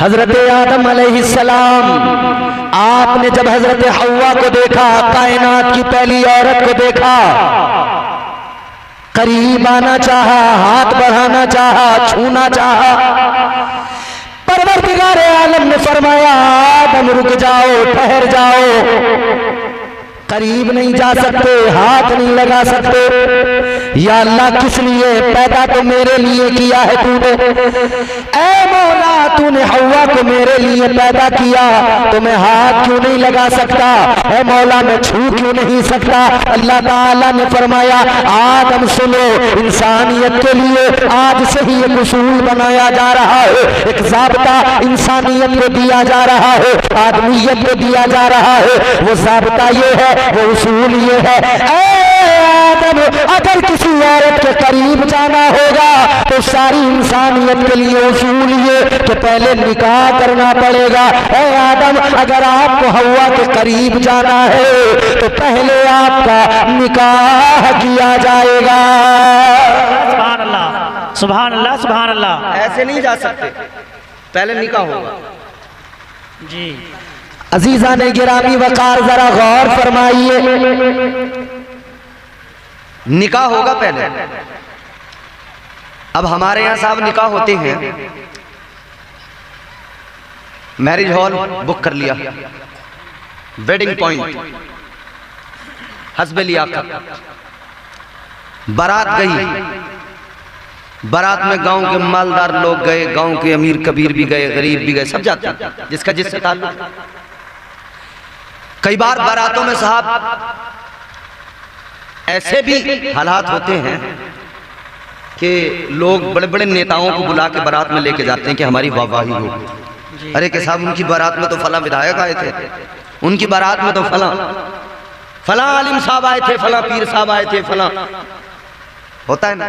हजरत आदम अलैहिस्सलाम, आपने जब हजरत हव्वा को देखा, कायनात की पहली औरत को देखा, करीब आना चाहा, हाथ बढ़ाना चाहा, छूना चाहा, परवरदिगार आलम ने फरमाया आदम रुक जाओ, ठहर जाओ, करीब नहीं जा सकते, हाथ नहीं लगा सकते। या अल्लाह किस लिए? पैदा तो मेरे लिए किया है तूने, ऐ मौला तूने हव्वा को मेरे लिए पैदा किया, तो मैं हाथ क्यों नहीं लगा सकता? ऐ मौला मैं छू क्यों नहीं सकता? अल्लाह ताला ने फरमाया आदम सुनो, इंसानियत के लिए आज से ही एक उसूल बनाया जा रहा है, एक ज़ाब्ता इंसानियत को दिया जा रहा है, आदमियत को दिया जा रहा है। वो ज़ाब्ता ये है, वो उसूल ये है, आदम अगर किसी औरत के करीब जाना होगा तो सारी इंसानियत के लिए उसूल ये कि पहले निकाह करना पड़ेगा। ऐ आदम अगर आपको हव्वा के करीब जाना है तो पहले आपका निकाह किया जाएगा। सुभान अल्लाह, सुभान अल्लाह, सुभान अल्लाह। ऐसे नहीं जा सकते, पहले निकाह होगा। जी अजीजा ने गिरामी वकार जरा गौर फरमाइए, निकाह होगा पहले। अब हमारे यहाँ साहब निकाह होते हैं, मैरिज हॉल बुक कर लिया, वेडिंग पॉइंट, हस्बे लियाकत, बारात गई, बारात में गांव के मालदार लोग गए, गांव के अमीर कबीर भी गए, गरीब भी गए, सब जाते हैं जिसका जिससे ताल्लुक। कई बार बारातों में साहब ऐसे भी हालात होते हैं कि लोग बड़े बड़े नेताओं को बुला के बारात में लेके जाते हैं कि हमारी वाहवाही हो। अरे के साहब उनकी बारात में तो फला विधायक आए थे, उनकी बारात में तो फला आलिम साहब आए थे, फला पीर साहब आए थे, फला होता है ना।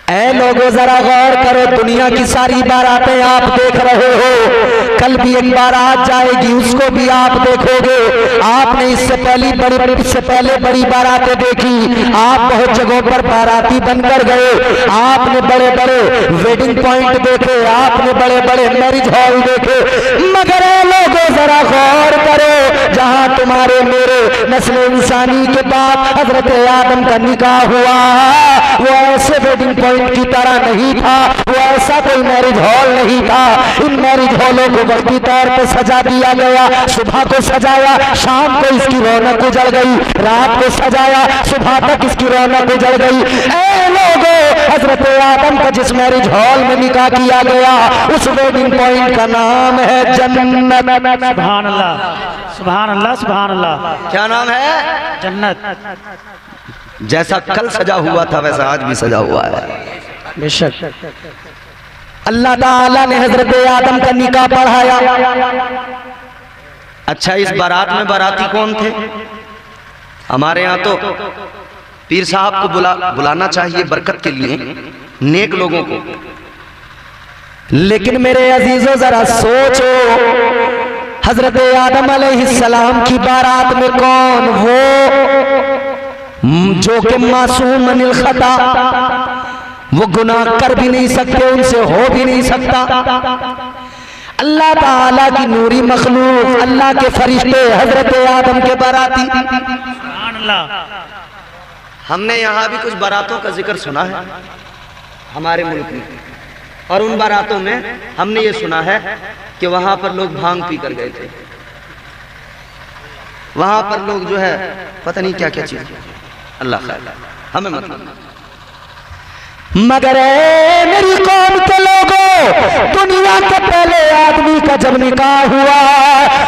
ऐ लोगों जरा गौर करो, दुनिया की सारी बारातें आप देख रहे हो, कल भी एक बारात जाएगी उसको भी आप देखोगे। आपने इससे पहले बड़ी बारातें देखी, आप बहुत जगहों पर बाराती बनकर गए, आपने बड़े बड़े वेडिंग पॉइंट देखे, आपने बड़े बड़े मैरिज हॉल देखे, मगर ऐ लोगों जरा गौर करो, जहां तुम्हारे मेरे नस्ल इंसानी के बाद हजरत आदम का निकाह हुआ, वो ऐसे वेडिंग पॉइंट की तरह नहीं था, वो ऐसा कोई मैरिज हॉल नहीं था। इन मैरिज हॉलों को वक्ती तौर पर सजा दिया गया, सुबह को सजाया, शाम को इसकी रौनक उजड़ गई, रात को सजाया, सुबह तक इसकी रौनक उजड़ गई। ऐ लोगों, हजरत आदम का जिस मैरिज हॉल में निकाह किया गया उस वेडिंग पॉइंट का नाम है जन्नत। सुभान अल्लाह, सुभान अल्लाह, सुभान अल्लाह। क्या नाम है? जन्नत। जैसा कल सजा हुआ था वैसा आज भी सजा हुआ है। बेशक अल्लाह ताला ने हजरत आदम का निकाह पढ़ाया। अच्छा, इस बारात में बाराती कौन थे? हमारे यहाँ तो पीर साहब को बुलाना चाहिए बरकत के लिए, नेक लोगों को। लेकिन मेरे अजीजों जरा सोचो, हजरत आदम अलैहिस्सलाम की बारात में कौन? वो जो कि मासूम अनिल खता, वो गुनाह कर भी नहीं सकते, उनसे हो भी नहीं सकता। अल्लाह ताला की नूरी मखलूक, अल्लाह के फरिश्ते हजरत आदम के बाराती। सुभान अल्लाह। हमने यहाँ भी कुछ बारातों का जिक्र सुना है हमारे मुल्क में, और उन बारातों में हमने ये सुना है कि वहां पर लोग भांग पी कर गए थे, वहां पर लोग जो है पता नहीं क्या क्या चीज, अल्लाह खैर हमें मतलब। मगर मेरी कौम के लोगों, दुनिया के पहले आदमी का जब निकाह हुआ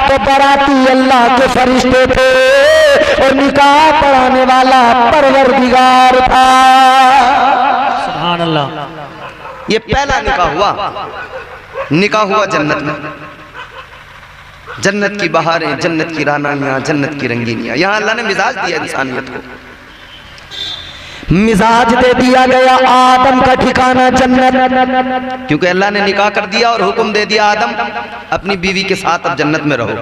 तो बाराती अल्लाह के फरिश्ते थे और निकाह पढ़ाने वाला परवरदिगार था। सुभान अल्लाह। ये पहला निकाह हुआ जन्नत में। जन्नत की बहारें, जन्नत की रानाइयां, जन्नत की रंगीनियां। यहाँ अल्लाह ने मिजाज दिया इंसानियत को, मिजाज दे दिया गया, आदम का ठिकाना जन्नत, क्योंकि अल्लाह ने निकाह कर दिया और हुक्म दे दिया आदम अपनी बीवी के साथ अब जन्नत में रहो।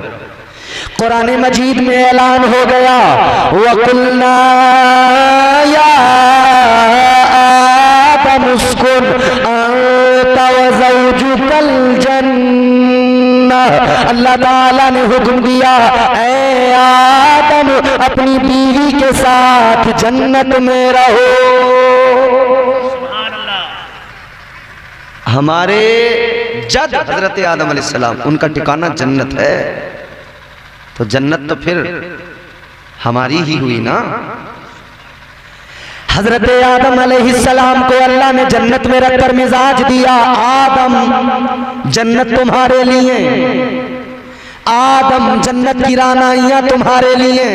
कुरान मजीद में ऐलान हो गया, वकुल्ना या आदम उस्कुन अंत व ज़ौजुकल जन्नह, अल्लाह ताला ने हुक्म दिया, ऐ आदम अपनी बीवी के साथ जन्नत में रहो। हमारे जद हजरत आदम अलैहिस्सलाम, उनका ठिकाना जन्नत है, तो जन्नत तो फिर हमारी ही हुई ना। हजरत आदम अलैहिस्सलाम को अल्लाह ने जन्नत में रखकर मिजाज दिया, आदम जन्नत तुम्हारे लिए, आदम जन्नत की रानाइयां तुम्हारे लिए,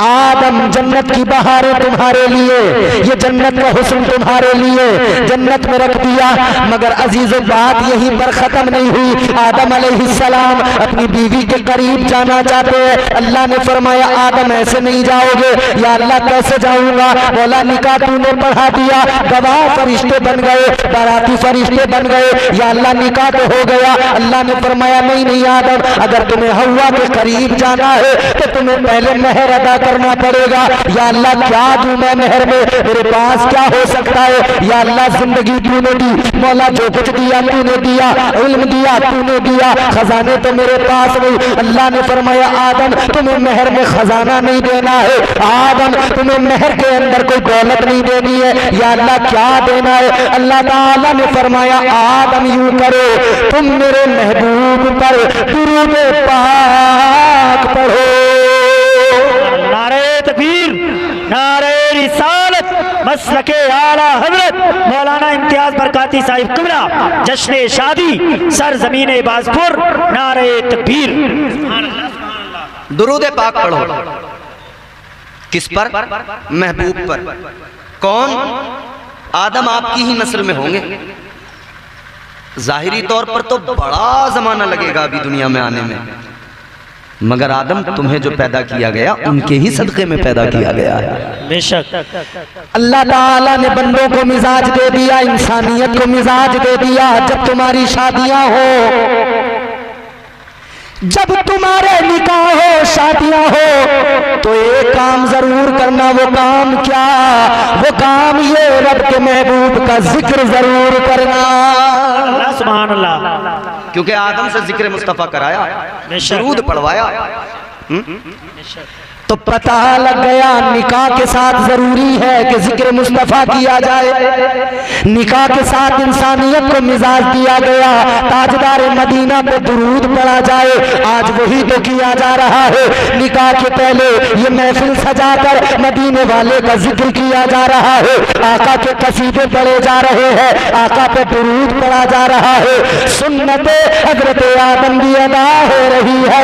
आदम जन्नत की बहारें तुम्हारे लिए, ये जन्नत का हुस्न तुम्हारे लिए, जन्नत में रख दिया। मगर अजीजों बात यहीं पर खत्म नहीं हुई। आदम अलैहिस्सलाम अपनी बीवी के करीब जाना चाहते हैं। अल्लाह ने फरमाया, आदम ऐसे नहीं जाओगे। या अल्लाह कैसे जाऊंगा? बोला, निकाह तूने पढ़ा दिया, गवाह फरिश्ते बन गए, बाराती फरिश्ते बन गए, या अल्लाह निकाह तो हो गया। अल्लाह ने फरमाया, नहीं नहीं आदम, अगर तुम्हें हव्वा के करीब जाना है तो तुम्हें पहले मेहर अदा करना पड़ेगा। या अल्लाह क्या दूं मैं मेहर में, मेरे पास क्या हो सकता है? या अल्लाह जिंदगी तूने दी, मौला जो कुछ दिया तूने दिया, इल्म दिया तूने दिया, खजाने तो मेरे पास नहीं। अल्लाह ने फरमाया, आदम तुम्हें मेहर में खजाना नहीं देना है, आदम तुम्हें मेहर के अंदर कोई दौलत नहीं देनी है। या अल्लाह क्या देना है? अल्लाह ताला ने फरमाया, आदम यूं करो, तुम मेरे महबूब पर दुरूद पाक पढ़ो। नारे तकबीर, नारे रिसालत, मसलके आला हजरत मौलाना इम्तियाज बरकाती साहिब कुबरा, जश्न शादी सरजमीन बाजपुर, नारे तकबीर। दुरूद पाक पढ़ो, किस पर? महबूब पर। कौन? आदम आपकी ही नस्ल में होंगे। जाहिरी तौर पर तो बड़ा जमाना लगेगा अभी दुनिया में आने में, मगर आदम तुम्हें जो पैदा किया गया उनके ही सदक़े में पैदा किया गया है। बेशक अल्लाह ताला ने बंदों को मिजाज दे दिया, इंसानियत को मिजाज दे दिया। जब तुम्हारी शादियां हो, जब तुम्हारे निकाह हो, शादियां हो, तो एक काम जरूर करना। वो काम क्या? वो काम ये, रब के महबूब का जिक्र जरूर करना। सुभान अल्लाह। क्योंकि आदम से जिक्र मुस्तफा कराया, दरूद पढ़वाया, तो पता लग गया निकाह के साथ जरूरी है कि जिक्र मुस्तफा किया जाए। निकाह के साथ इंसानियत को मिजाज दिया गया, ताजदार मदीना पे दुरूद पढ़ा जाए। आज वही तो किया जा रहा है। निकाह के पहले ये महफिल सजाकर मदीने वाले का जिक्र किया जा रहा है, आका के कसीदे पढ़े जा रहे हैं, आका पे दुरूद पढ़ा जा रहा है। सुन्नत हजरत आदम भी अदा हो रही है,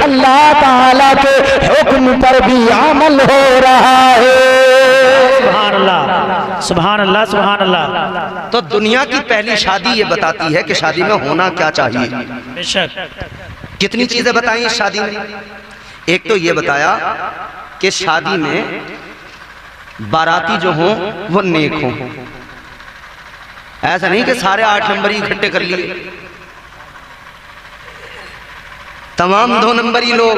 अल्लाह ताला के हुक्म पर भी अमल हो रहा है। सुभान अल्लाह, सुभान अल्लाह, सुभान अल्लाह। तो दुनिया की पहली शादी ये बताती है कि शादी में होना क्या चाहिए। बेशक कितनी चीजें बताई इस शादी में। एक तो ये बताया कि शादी में बाराती जो हों वो नेक हों। ऐसा नहीं कि सारे 8 नंबर ही इकट्ठे कर लिए, तमाम 2 नंबरी लोग।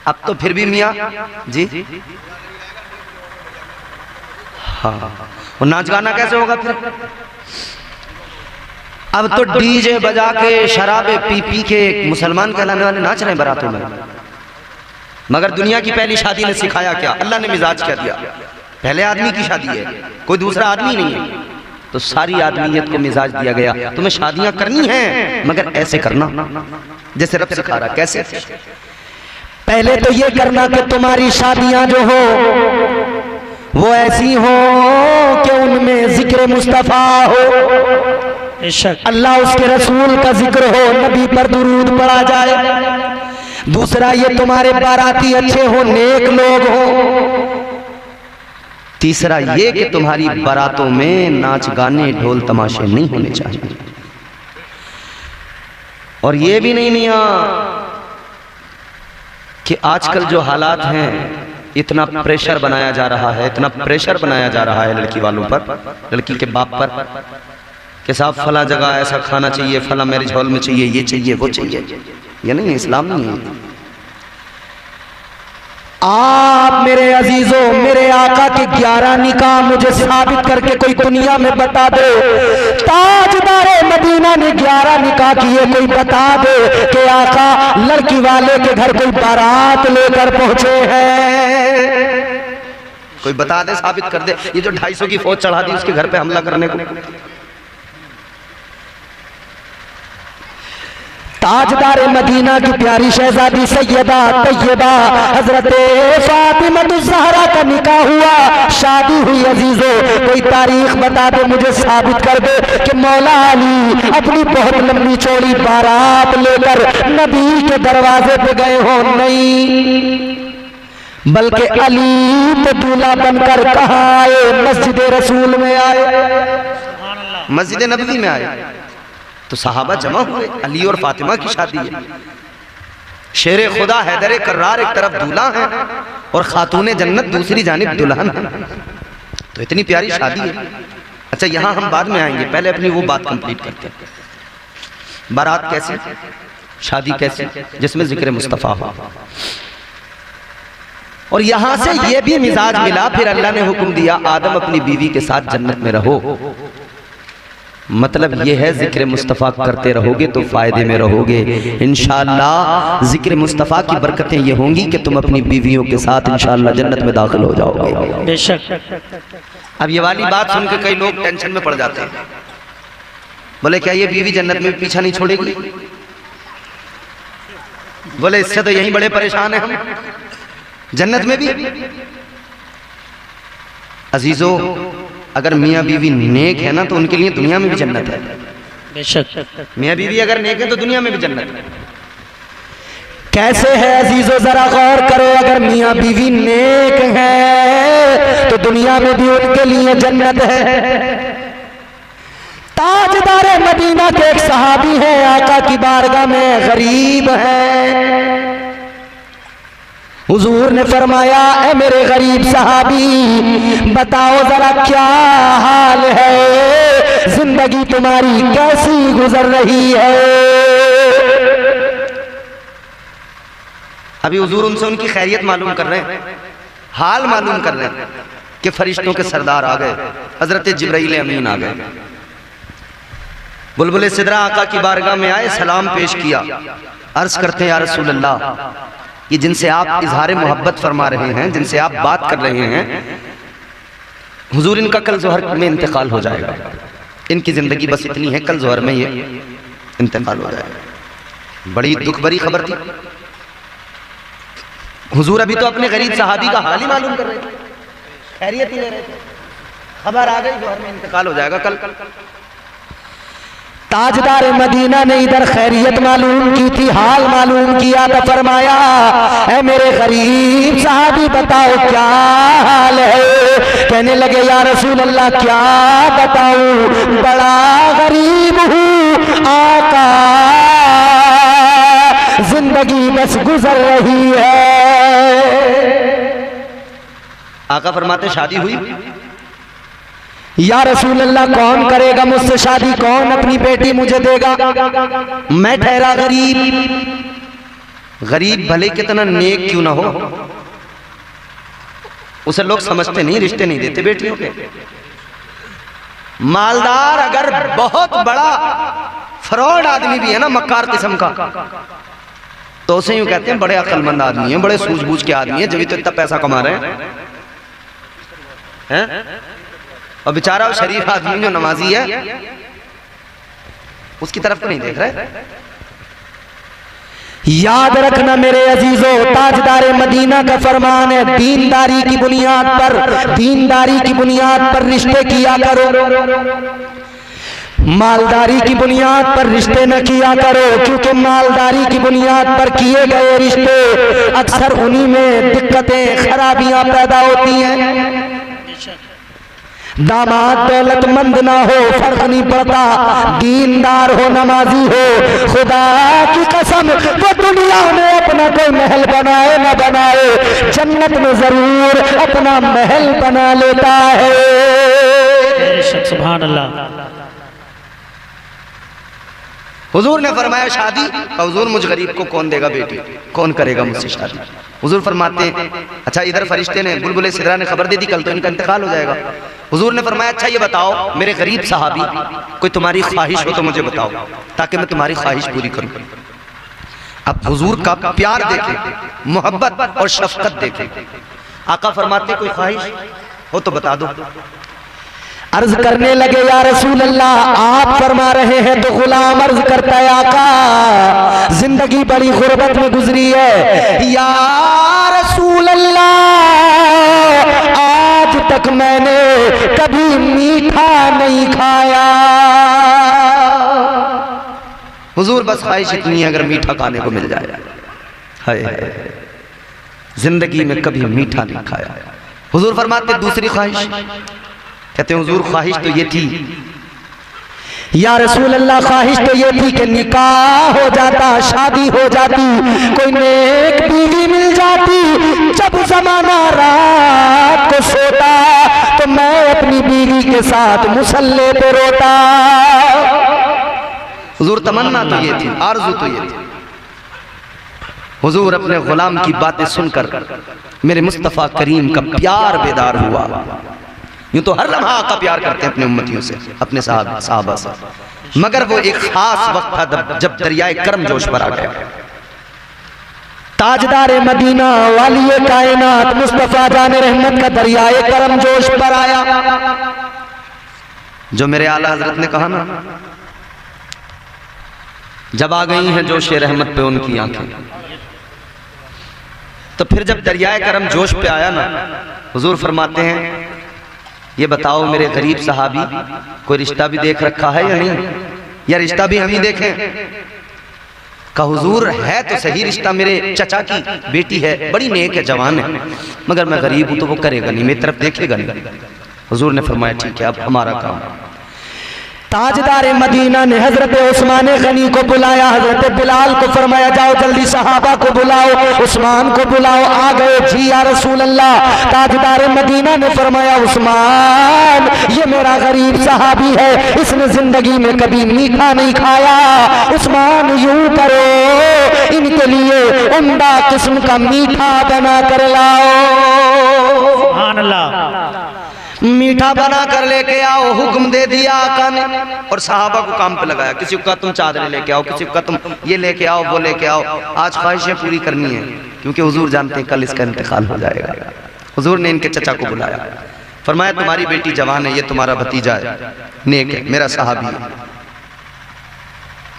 अब तो फिर भी मियाँ जी, हाँ, वो नाच गाना कैसे होगा फिर? अब तो डीजे बजा के, शराबे पी पी के मुसलमान कहलाने वाले नाच रहे हैं बारातों में। मगर दुनिया की पहली शादी ने सिखाया क्या? अल्लाह ने मिजाज क्या दिया? पहले आदमी की शादी है, कोई दूसरा आदमी नहीं है, तो सारी आदमियत को मिजाज दिया गया। तुम्हें शादियां करनी हैं मगर ऐसे करना जैसे रब सिखा रहा। कैसे? पहले तो ये करना कि तुम्हारी शादियां जो हो वो ऐसी हो कि उनमें जिक्र मुस्तफा हो, अल्लाह उसके रसूल का जिक्र हो, नबी पर दुरूद पढ़ा जाए। दूसरा ये तुम्हारे बाराती अच्छे हो, नेक लोग हो। तीसरा ये कि तुम्हारी बारातों में नाच गाने ढोल तमाशे नहीं होने चाहिए। और ये भी नहीं मियां कि आजकल जो हालात हैं, इतना प्रेशर बनाया जा रहा है, इतना प्रेशर बनाया जा रहा है लड़की वालों पर, लड़की के बाप पर, कि साहब फला जगह ऐसा खाना चाहिए, फला मैरिज हॉल में चाहिए, ये चाहिए वो चाहिए। ये नहीं है, इस्लाम नहीं है। आप मेरे अजीजों, मेरे आका के 11 निकाह मुझे साबित करके कोई दुनिया में बता दे। ताजदारे मदीना ने 11 निकाह किए, कोई बता दे कि आका लड़की वाले के घर कोई बारात लेकर पहुंचे हैं। कोई बता दे, साबित कर दे। ये जो 250 की फौज चढ़ा दी उसके घर पे हमला करने को। ताजदार मदीना की प्यारी शहजादी सैयदा तैयबा हजरत फातिमा ज़हरा का निकाह हुआ, शादी हुई। अजीजों, कोई तारीख बता दे, मुझे साबित कर दे कि मौला अली अपनी बहुत लंबी चौड़ी बारात लेकर नबी के दरवाजे पे गए हो। नहीं, बल्कि अली तो दूल्हा बनकर कहाँ आए? मस्जिद रसूल में आए, मस्जिद नबवी में आए। तो सहाबा जमा हुए, अली और फातिमा की शादी है। शेरे खुदा हैदर कर्रार एक तरफ दूल्हा है और खातूने जन्नत दूसरी जानिब दुल्हन है। तो इतनी प्यारी शादी है। अच्छा, यहाँ हम बाद में आएंगे, पहले अपनी वो बात कंप्लीट करते हैं। बारात कैसी, शादी कैसी, जिसमें जिक्र मुस्तफ़ा हो। और यहां से ये भी मिजाज मिला, फिर अल्लाह ने हुक्म दिया आदम अपनी बीवी के साथ जन्नत में रहो। मतलब ये है जिक्र मुस्तफ़ा करते रहोगे तो फायदे में रहोगे इंशाअल्लाह। जिक्र मुस्तफ़ा की बरकतें ये होंगी कि तुम अपनी बीवियों के साथ इंशाअल्लाह जन्नत में दाखिल हो जाओगे। बेशक। अब ये वाली बात सुन के कई लोग टेंशन में पड़ जाते हैं, बोले क्या ये बीवी जन्नत में पीछा नहीं छोड़ेगी? बोले इससे तो यही बड़े परेशान हैं हम, जन्नत में भी। अजीजों, अगर मियाँ बीवी नेक है ना तो उनके लिए दुनिया में भी जन्नत है। बेशक। मियाँ बीवी अगर नेक है तो दुनिया में भी जन्नत है। कैसे है अजीजों, जरा गौर करो। अगर मियाँ बीवी नेक है तो दुनिया में भी उनके लिए जन्नत है। ताजदार मदीना के एक सहाबी हैं, आका की बारगाह में गरीब हैं। हुजूर ने फरमाया, ए मेरे गरीब सहाबी, बताओ जरा क्या हाल है, जिंदगी तुम्हारी कैसी गुजर रही है? अभी हुजूर उनसे उनकी खैरियत मालूम कर रहे हैं, हाल मालूम कर रहे हैं कि फरिश्तों के सरदार आ गए, हजरत जिब्राइल अमीन आ गए। बुलबुल सिदरा आका की बारगाह में आए, सलाम पेश किया, अर्ज करते हैं या रसूल अल्लाह, ये जिनसे आप इजहार मोहब्बत फरमा रहे हैं, जिनसे आप बात कर रहे हैं, हुजूर इनका कल जोहर में इंतकाल हो जाएगा। इनकी जिंदगी बस इतनी है, कल जोहर में ये इंतकाल हो जाएगा। बड़ी दुख भरी खबर थी। हुजूर अभी तो अपने गरीब सहाबी का हाल ही मालूम कर रहे थे, खैरियत ही ले रहे थे, खबर आ गई जोहर में इंतकाल हो जाएगा कल। ताजदार मदीना ने इधर खैरियत मालूम की थी, हाल मालूम किया तो फरमाया, ऐ मेरे गरीब साहबी बताओ क्या हाल है? कहने लगे या रसूल अल्लाह क्या बताऊं, बड़ा गरीब हूँ आका, जिंदगी बस गुजर रही है। आका फरमाते शादी हुई? या रसूल अल्लाह कौन करेगा मुझसे शादी, कौन अपनी बेटी मुझे देगा? मैं ठहरा गरीब। गरीब भले कितना नेक क्यों ना हो, उसे लोग समझते नहीं, रिश्ते नहीं देते बेटियों के। मालदार अगर बहुत बड़ा फ्रॉड आदमी भी है ना, मक्कार किस्म का, तो उसे यूं कहते हैं बड़े अक्लमंद आदमी है, बड़े सूझबूझ के आदमी है, जब तो इतना पैसा कमा रहे हैं। और बेचारा वो शरीफ आदमी जो नमाजी है, उसकी तरफ तो नहीं देख रहे। याद रखना मेरे अजीजों, ताजदार मदीना का फरमान है, दीनदारी की बुनियाद पर, दीनदारी की बुनियाद पर रिश्ते किया करो, मालदारी की बुनियाद पर रिश्ते न किया करो, क्योंकि मालदारी की बुनियाद पर किए गए रिश्ते अक्सर उन्हीं में दिक्कतें खराबियां पैदा होती हैं। दामाद दौलतमंद ना हो फर्क नहीं पड़ता, दीनदार हो, नमाजी हो, खुदा की कसम वो दुनिया में अपना कोई महल बनाए न बनाए, जन्नत में जरूर अपना महल बना लेता है। सुभान अल्लाह। हुजूर ने फरमाया शादी, हुजूर मुझ गरीब को कौन देगा बेटी, कौन करेगा मुझसे शादी। हुजूर फरमाते हैं अच्छा इधर फरिश्ते ने बुलबुल सिदरा ने खबर दे दी कल तो इनका इंतकाल हो जाएगा। हुजूर ने फरमाया अच्छा ये बताओ मेरे गरीब सहाबी कोई तुम्हारी ख्वाहिश हो तो मुझे बताओ ताकि मैं तुम्हारी ख्वाहिश पूरी करूं। अब हुजूर का प्यार देखें, मोहब्बत और शफकत देखें। आका फरमाते कोई ख्वाहिश हो तो बता दो। अर्ज करने लगे या रसूल अल्लाह आप फरमा रहे हैं तो गुलाम अर्ज करता है आका जिंदगी बड़ी गुर्बत में गुजरी है। या रसूल अल्लाह आज तक मैंने कभी मीठा नहीं खाया। हुजूर बस ख्वाहिश इतनी है अगर मीठा खाने को मिल जाए। हाय जिंदगी में कभी मीठा नहीं खाया। हुजूर फरमाते दूसरी ख्वाहिश, कहते हैं हुजूर ख्वाहिश तो ये थी या रसूल अल्लाह ख्वाहिश तो ये थी कि निकाह हो जाता, शादी हो जाती, कोई नेक बीवी मिल जाती, जब जमाना रात को सोता तो मैं अपनी बीवी के साथ मुसल्ले पे रोता। हुजूर तमन्ना तो ये थी, आरज़ू तो ये थी। हुजूर अपने गुलाम की बातें सुनकर मेरे मुस्तफ़ा करीम का प्यार बेदार हुआ। यूं तो हर लम्हा आका प्यार करते हैं अपने उम्मतियों से, अपने साहबा से, मगर वो एक खास वक्त था जब दरियाए करम जोश पर आ गया। ताजदार मदीना वाली कायनात मुस्तफा जान रहमत का दरियाए करम जोश पर आया। जो मेरे आला हजरत ने कहा ना जब आ गई हैं जोश रहमत पे उनकी आंखें, तो फिर जब दरियाए करम जोश पे आया ना हुजूर फरमाते हैं ये बताओ मेरे गरीब सहाबी कोई रिश्ता भी देख रखा है या नहीं, या रिश्ता भी हम ही देखें। का हुजूर है तो सही रिश्ता, मेरे चचा की बेटी है, बड़ी नेक है, जवान है, मगर मैं गरीब हूं तो वो करेगा नहीं, मेरी तरफ देखेगा नहीं। हुजूर ने फरमाया ठीक है अब हमारा काम। ताजदार मदीना ने हजरत उस्मान गनी को बुलाया, हजरत बिलाल को फरमाया जाओ जल्दी सहाबा को बुलाओ, उस्मान को बुलाओ। आ गए जी या रसूल अल्लाह। ताजदार मदीना ने फरमाया उस्मान ये मेरा गरीब सहाबी है, इसने जिंदगी में कभी मीठा नहीं खाया। उस्मान यूं करो इनके लिए उम्दा किस्म का मीठा बना कर लाओ। सुभान अल्लाह। मीठा बना कर लेके आओ, हुक्म दे दिया आका ने और सहाबा को काम पे लगाया। किसी को कहा तुम चादरें लेके आओ, किसी को कहा तुम ये लेके आओ, वो लेके आओ। आज ख्वाहिशें पूरी करनी है क्योंकि हुजूर जानते हैं कल इसका इंतकाल हो जाएगा। हुजूर ने इनके चचा को बुलाया, फरमाया तुम्हारी बेटी जवान है, ये तुम्हारा भतीजा है, नेक है, मेरा सहाबी है,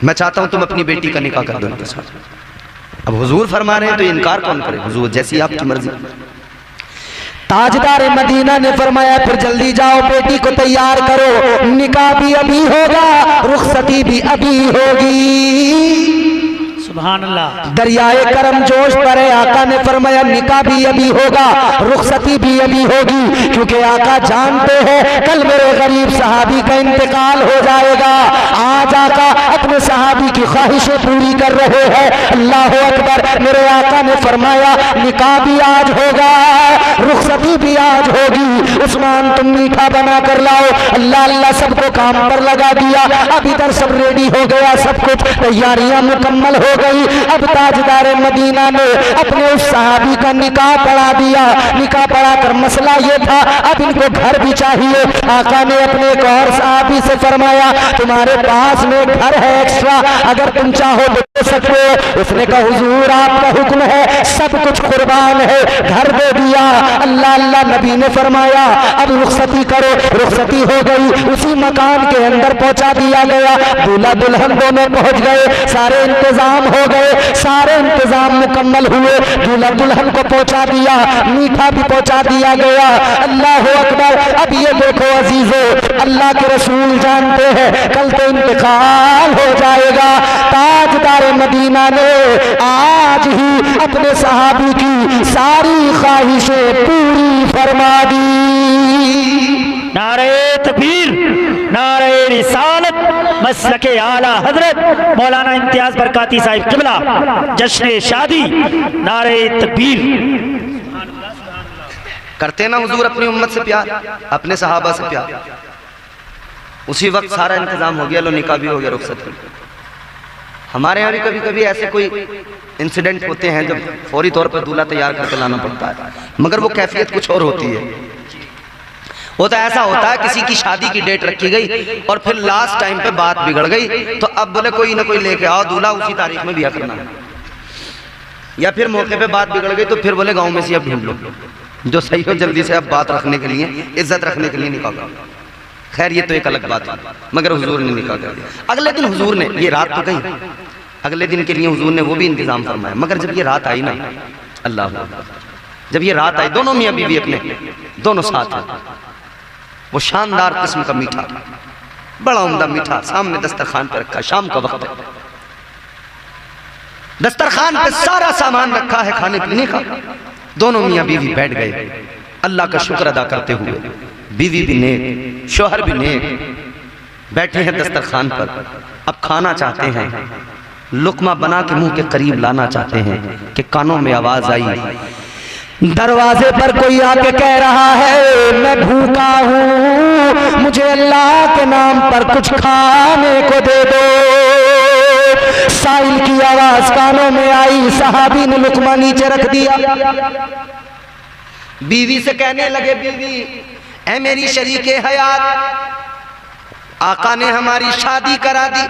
मैं चाहता हूं तुम अपनी बेटी का निकाह कर दो इनके साथ। अब हुजूर फरमा रहे हैं तो इनकार कौन करे, हुजूर जैसी आपकी मर्जी। ताजदार मदीना ने फरमाया फिर जल्दी जाओ बेटी को तैयार करो, निकाह भी अभी होगा, रुखसती भी अभी होगी। सुभान अल्लाह। दरियाए करम जोश पर है। आका ने फरमाया निकाह भी अभी होगा, रुखसती भी अभी होगी, क्योंकि आका जानते हैं कल मेरे गरीब सहाबी का इंतकाल हो जाएगा। आज आका अपने सहाबी की ख्वाहिशें पूरी कर रहे हैं। अल्लाह अकबर। मेरे आका ने फरमाया निकाह भी आज होगा, रुखसती भी आज होगी। उस्मान तुम मीठा बना कर लाओ। अल्लाह अल्लाह सबको काम पर लगा दिया। अब इधर सब रेडी हो गया, सब कुछ तैयारियां मुकम्मल हो गई। अब ताजदार मदीना ने अपने उस सहाबी का निकाह पढ़ा दिया। निकाह पढ़ा कर मसला ये था अब इनको घर भी चाहिए। आका ने अपने एक और सहाबी से फरमाया तुम्हारे पास में घर है एक्स्ट्रा, अगर तुम चाहो तो दे सकते हो। उसने कहा हुजूर आपका हुक्म है, सब कुछ कुर्बान है, घर दे दिया। अल्लाह अल्लाह। नबी ने फरमाया अब रुखसती करो। रुखसती हो गई, उसी मकान के अंदर पहुंचा दिया गया। दूल्हा दुल्हन दोनों पहुंच गए, सारे इंतजाम हो गए, सारे इंतजाम मुकम्मल हुए। दूल्हा दुल्हन को पहुंचा दिया, मीठा भी पहुंचा दिया गया। अल्लाह अकबर। अब ये देखो अजीजो, अल्लाह के रसूल जानते हैं कल तो इंतकाल हो जाएगा। ताजदार मदीना ने आज ही अपने सहाबी की सारी ख्वाहिशें पूरी फरमा दी। नारे तकबीर, नारे रिसालत, मसलके आला हजरत मौलाना इम्तियाज बरकाती साहिब किबला, जश्न शादी, नारे तकबीर। करते ना हुजूर अपनी उम्मत से प्यार, अपने सहाबा से प्यार। उसी वक्त सारा इंतजाम हो गया, लो निकाह भी हो गया, रुखसत भी। हमारे यहाँ भी कभी कभी ऐसे कोई इंसिडेंट होते हैं जब फौरी तौर पर दूल्हा तैयार करके लाना पड़ता है, मगर वो कैफियत कुछ और होती है। वो तो ऐसा होता है किसी की शादी की डेट रखी गई और फिर लास्ट टाइम पे बात बिगड़ गई, तो अब बोले कोई ना कोई लेके आओ दूल्हा, उसी तारीख में ब्याह करना है। या फिर मौके पे बात बिगड़ गई तो फिर बोले गांव में से अब ढूंढ लो जो सही हो, जल्दी से अब बात रखने के लिए, इज्जत रखने के लिए निकाह कर। खैर ये तो एक अलग बात है, मगर हुजूर ने निकाह कर दिया। अगले दिन हुजूर ने, ये रात तो गई, अगले दिन के लिए हुजूर ने वो भी इंतजाम फरमाया। मगर जब ये रात आई ना, अल्लाह, जब ये रात आई, दोनों मियां बीवी अपने दोनों साथ हैं, वो शानदार किस्म का मीठा, बड़ा उम्दा मीठा सामने दस्तरखान पर रखा, शाम का वक्त है, दस्तरखान पे सारा सामान रखा है खाने पीने का। दोनों मियां बीवी बैठ गए अल्लाह का शुक्र अदा करते हुए, बीवी भी नेक, शोहर भी नेक, बैठे हैं दस्तरखान पर। अब खाना चाहते हैं, लुकमा बना के मुंह के करीब लाना चाहते हैं कि कानों में आवाज आई, दरवाजे पर कोई आके कह रहा है मैं भूखा हूँ, मुझे अल्लाह के नाम पर कुछ खाने को दे दो। साइल की आवाज कानों में आई, सहाबी ने लुकमा नीचे रख दिया। बीवी से कहने लगे, बीवी ऐ मेरी शरीके हयात, आका ने हमारी शादी करा दी,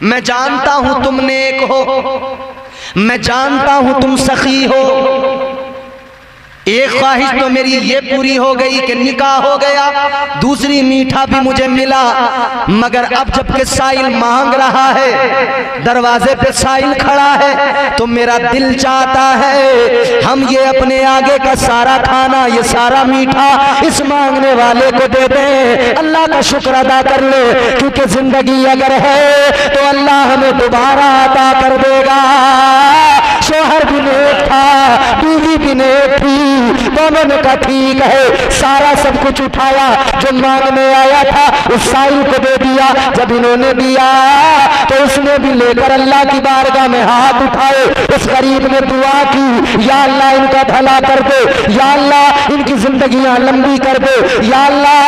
मैं जानता हूं तुम नेक हो, मैं जानता हूं तुम सखी हो, एक ख्वाहिश तो मेरी ये पूरी हो गई कि निकाह हो गया, दूसरी मीठा भी मुझे मिला, मगर अब जबकि साइल मांग रहा है, दरवाजे पे साइल खड़ा है, तो मेरा दिल चाहता है हम ये अपने आगे का सारा खाना, ये सारा मीठा इस मांगने वाले को दे दें, अल्लाह का शुक्र अदा कर ले, क्योंकि जिंदगी अगर है तो अल्लाह हमें दोबारा अदा कर देगा। शोहर भी नेक था, बीवी भी नेक थी, दोनों ने कहा ठीक है, सारा सब कुछ उठाया जो मांगने आया था उस साइल को दे दिया। जब इन्होंने दिया तो उसने भी लेकर अल्लाह की बारगाह में हाथ उठाए, उस गरीब ने दुआ की, या अल्लाह इनका भला कर दे, या अल्लाह इनकी जिंदगियां लंबी कर दे, या अल्लाह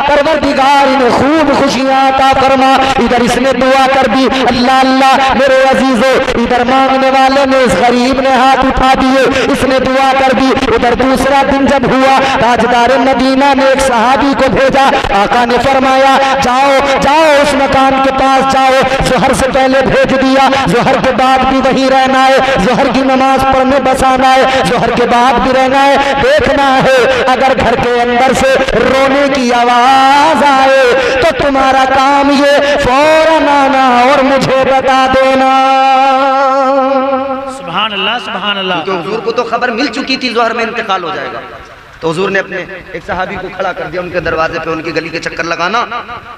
परवरदिगार इन्हें खूब खुशियां अता फरमा। इधर इसने दुआ कर दी, अल्लाह अल्लाह मेरे अजीजों, इधर मांगने वाले ने, इस गरीब ने हाथ उठा दिए, इसने दुआ कर दी। उधर दूसरा दिन जब हुआ, ताजदार मदीना ने एक सहाबी को भेजा, आका ने फरमाया जाओ जाओ उस मकान के पास जाओ, जोहर से पहले भेज दिया, जोहर के बाद भी वहीं रहना है, जोहर की नमाज पढ़ने बसाना है, जोहर के बाद भी रहना है, देखना है अगर घर के अंदर से रोने की आवाज आए तो तुम्हारा काम ये फौरन आना और मुझे बता देना। सुभान अल्लाह, सुभान अल्लाह। क्योंकि हुजूर को तो खबर मिल चुकी थी जोहर में इंतकाल हो जाएगा, तो हुजूर ने अपने एक सहाबी को खड़ा कर दिया उनके दरवाजे पे, उनकी गली के चक्कर लगाना,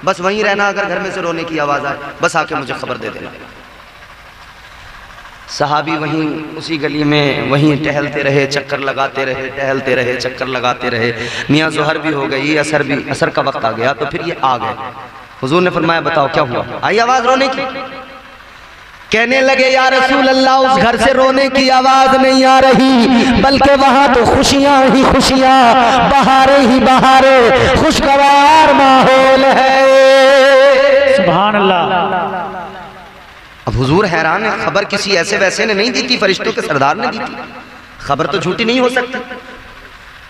बस वहीं रहना, अगर घर में से रोने की आवाज आए बस आके मुझे खबर दे देना। सहाबी वहीं उसी गली में वहीं टहलते रहे, चक्कर लगाते रहे, टहलते रहे, चक्कर लगाते रहे। मियाँ जोहर भी हो गई, असर का वक्त आ गया, तो फिर ये आ गए। हुजूर ने फरमाया बताओ क्या हुआ, आई आवाज रोने की? कहने लगे या रसूल अल्लाह, उस घर से रोने की आवाज नहीं आ रही, बल्कि वहां तो खुशियां ही खुशियां, बहारे ही बहारे, खुशगवार माहौल है। सुभान अल्लाह। अब हुजूर हैरान है, खबर किसी ऐसे वैसे ने नहीं दी थी, फरिश्तों के सरदार ने दी थी, खबर तो झूठी नहीं हो सकती।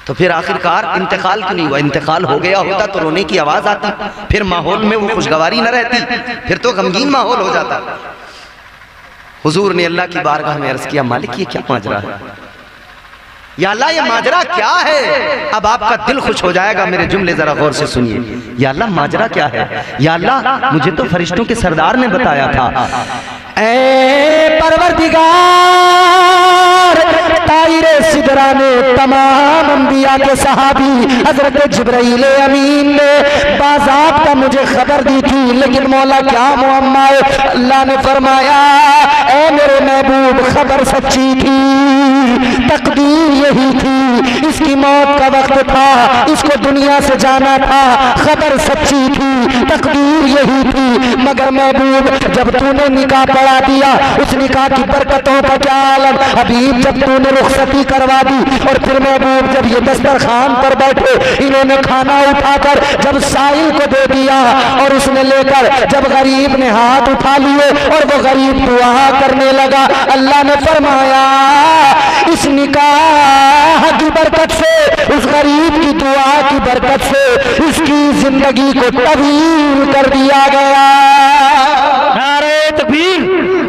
तो फिर आखिरकार इंतकाल क्यों नहीं हुआ? इंतकाल हो गया होता तो रोने की आवाज आती, फिर माहौल में वो खुशगवारी न रहती, फिर तो गमगीन माहौल हो जाता। हुजूर ने अल्लाह की बारगाह में अर्ज किया, मालिक ये क्या माजरा है? या अल्लाह ये माजरा क्या है? अब आपका दिल खुश हो जाएगा, मेरे जुमले जरा गौर से सुनिए। या अल्लाह माजरा क्या है? या अल्लाह मुझे तो फरिश्तों के सरदार ने बताया था। ऐ परवरदिगार, ताइरे सिदरा ने तमाम अंबिया के सहाबी हजरत जिब्राइल अमीन ने बाज़ाब्ता मुझे खबर दी थी, लेकिन मौला क्या मुअम्मा है? अल्लाह ने फरमाया ऐ मेरे महबूब, खबर सच्ची थी, तकदीर यही थी इसकी मौत का वक्त था, इसको दुनिया से जाना था, खबर सच्ची थी, तकदीर यही थी। मगर महबूब जब तूने निकाह पढ़ा दिया, उस निकाह की बरकतों का क्या आलम। हबीब जब तूने रुखसती करवा दी और फिर महबूब जब ये दस्तरखान पर बैठे, इन्होंने खाना उठाकर जब साहिल को दे दिया और उसने लेकर जब गरीब ने हाथ उठा लिए और वो गरीब दुआ करने लगा, अल्लाह ने फरमाया इस निकाह की बरकत से, उस गरीब की दुआ की बरकत से इसकी जिंदगी को तब्दील कर दिया गया। नारे तकबीर,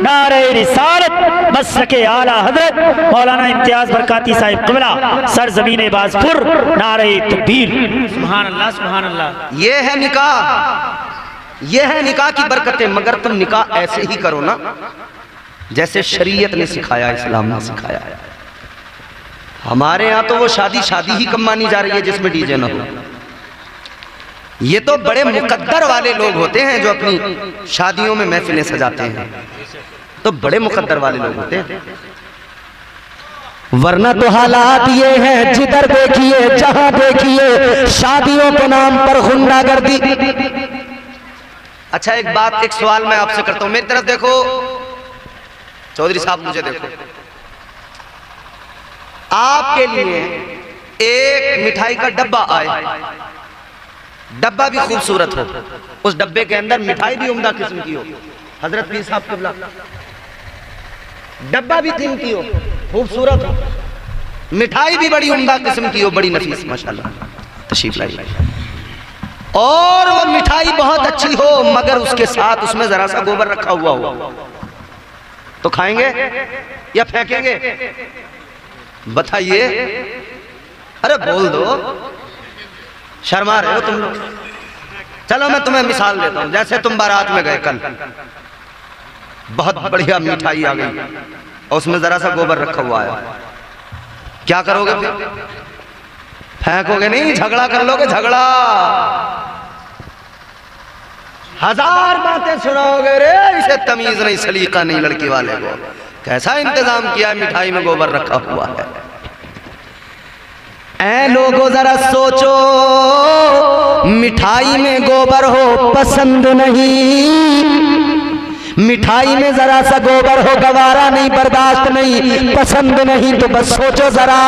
नारे रिसालत, मसलके आला हजरत मौलाना इम्तियाज बरकाती साहिब क़िबला, सरज़मीन बाज़पुर, नारे तकबीर। सुभान अल्लाह, सुभान अल्लाह। ये है निकाह, ये है निकाह की बरकतें। मगर तुम निकाह ऐसे ही करो ना जैसे शरीयत ने सिखाया, इस्लाम ने सिखाया। हमारे यहाँ तो वो शादी शादी ही कम मानी जा रही है जिसमें डीजे ना हो। ये तो बड़े मुकद्दर वाले लोग होते हैं जो अपनी शादियों में महफिलें सजाते हैं, तो बड़े मुकद्दर वाले लोग होते हैं। वरना तो हालात ये हैं, जिधर देखिए जहां देखिए शादियों के नाम पर गुंडागर्दी। अच्छा एक बात, एक सवाल मैं आपसे करता हूं, मेरी तरफ देखो चौधरी साहब, मुझे देखो। आपके लिए एक मिठाई का डब्बा आए, डब्बा भी खूबसूरत हो, उस डब्बे के अंदर मिठाई भी उम्दा किस्म की हो, हजरत पीर साहब क़िबला, डब्बा भी कीमती हो, खूबसूरत हो, मिठाई भी बड़ी उम्दा किस्म की हो, बड़ी नफीस माशाल्लाह तशरीफ लाई, और वो मिठाई बहुत अच्छी हो, मगर उसके साथ उसमें जरा सा गोबर रखा हुआ हो, तो खाएंगे या फेंकेंगे? बताइए। अरे बोल दो, शर्मा रहे हो तुम लोग। चलो मैं तुम्हें मिसाल देता हूं, जैसे तुम बारात में गए कल, बहुत बढ़िया मिठाई आ गई और उसमें जरा सा गोबर रखा हुआ है, क्या करोगे फिर? फेंकोगे नहीं, झगड़ा कर लोगे, झगड़ा। हजार बातें सुनाओगे, रे इसे तमीज नहीं, सलीका नहीं, लड़की वाले को कैसा इंतजाम किया, मिठाई में गोबर रखा हुआ है। ऐ लोगों जरा सोचो, मिठाई में गोबर हो पसंद नहीं, मिठाई में जरा सा गोबर हो गवारा नहीं, बर्दाश्त नहीं, पसंद नहीं, तो बस सोचो जरा,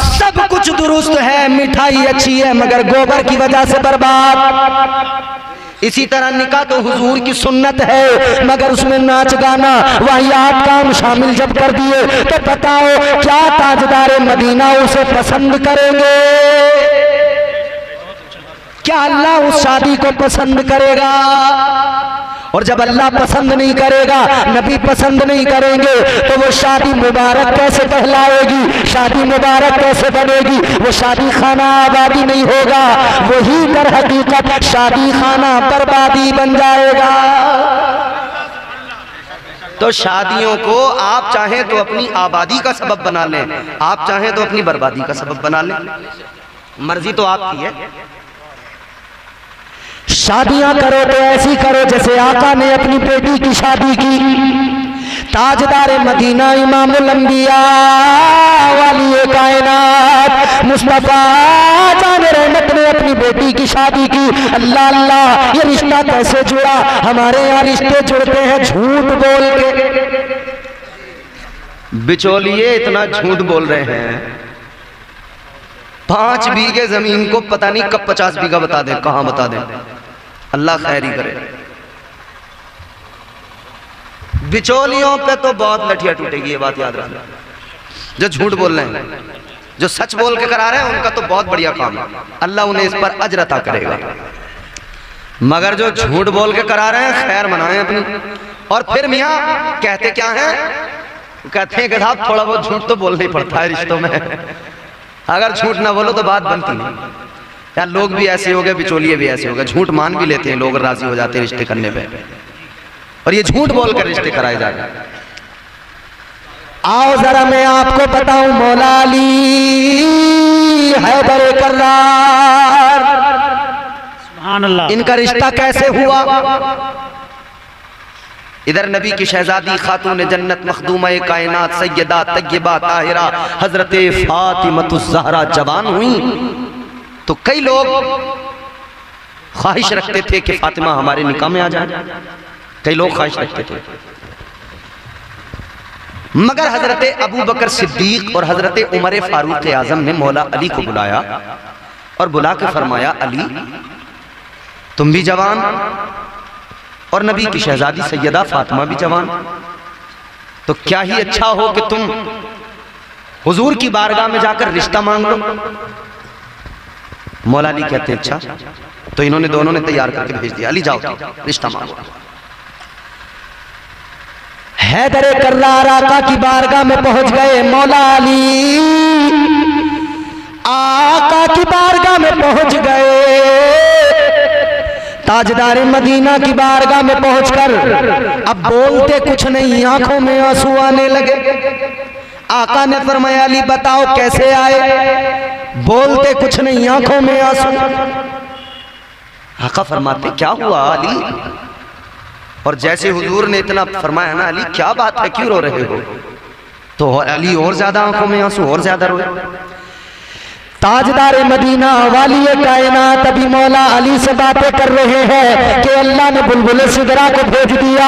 सब कुछ दुरुस्त है, मिठाई अच्छी है, मगर गोबर की वजह से बर्बाद। इसी तरह निकाह तो हुजूर की सुन्नत है, मगर उसमें नाच गाना वाहियात काम शामिल जब कर दिए, तो बताओ क्या ताजदारे मदीना उसे पसंद करेंगे? क्या अल्लाह उस शादी को पसंद करेगा? और जब अल्लाह पसंद नहीं करेगा, नबी पसंद नहीं करेंगे, तो वो शादी मुबारक कैसे कहलाएगी, शादी मुबारक कैसे बनेगी? वो शादी खाना आबादी नहीं होगा, वही दर हकीकत शादी खाना बर्बादी बन जाएगा। तो शादियों को आप चाहें तो अपनी आबादी का सबब बना लें, आप चाहें तो अपनी बर्बादी का सबब बना लें, मर्जी तो आपकी है। शादियां करो तो ऐसी करो जैसे आका ने अपनी बेटी की शादी की, ताजदार मदीना इमामुल अंबिया वाली कायनात मुस्तफा जान रहमत ने अपनी बेटी की शादी की। अल्लाह अल्लाह, ये रिश्ता कैसे जुड़ा? हमारे यहाँ रिश्ते जुड़ते हैं झूठ बोल के। बिचौलिए इतना झूठ बोल रहे हैं, 5 बीघे जमीन को पता नहीं कब 50 बीघा बता दें, कहां बता दें, अल्लाह खैर ही करे। बिचौलियों पे तो बहुत लठिया टूटेगी, ये बात याद रखना। जो झूठ बोल रहे हैं, जो सच बोल के करा रहे हैं, उनका तो बहुत बढ़िया काम है, अल्लाह उन्हें इस पर अजर अता करेगा। मगर जो झूठ बोल के करा रहे हैं, खैर मनाएं अपनी। और फिर मियाँ कहते क्या हैं? कहते हैं कि साहब थोड़ा बहुत झूठ तो बोलना ही पड़ता है रिश्तों में, अगर झूठ ना बोलो तो बात बनती नहीं। यार लोग भी ऐसे हो गए, बिचौलिए भी ऐसे हो गए, झूठ मान भी लेते हैं लोग, राजी हो जाते हैं रिश्ते करने पे, और ये झूठ बोलकर रिश्ते कराए जा रहे हैं। आओ जरा मैं आपको बताऊं, मौला अली हैदर कर्रार, सुभान अल्लाह, इनका रिश्ता कैसे हुआ? इधर नबी की शहजादी खातून जन्नत मखदूमा कायनात सैयदा तय्यबा ताहिरा हजरत फातिमतुज़ ज़हरा जवान हुई तो कई लोग ख्वाहिश रखते थे कि फातिमा हमारे निकाह में आ जाए। कई लोग ख्वाहिश रखते थे, मगर हजरत अबू बकर सिद्दीक और हजरत उमर फारूक आजम ने मौला अली को बुलाया और बुला के फरमाया, अली तुम भी जवान और नबी की शहजादी सैयदा फातिमा भी जवान, तो क्या ही अच्छा हो कि तुम हुजूर की बारगाह में जाकर रिश्ता मांग लो। मौला अली कहते हैं अच्छा, तो इन्होंने दोनों ने तैयार करके भेज दिया, अली जाओ रिश्ता मांगो। हैदर कर्रार आका की बारगाह में पहुंच गए मौला अली, आका की बारगाह में पहुंच गए। ताजदार मदीना की बारगाह में पहुंचकर अब बोलते कुछ नहीं, आंखों में आंसू आने लगे। आका ने फरमाया, अली बताओ कैसे आए? बोलते कुछ नहीं, आंखों में आंसू। आका फरमाते, क्या हुआ अली? और जैसे हुजूर ने इतना फरमाया ना, अली क्या बात है, क्यों रो रहे हो? तो अली और ज्यादा आंखों में आंसू, और ज्यादा रोए। ताजदार मदीना वाली कायनात अभी मौला अली से बातें कर रहे हैं कि अल्लाह ने बुलबुल सिदरा को भेज दिया।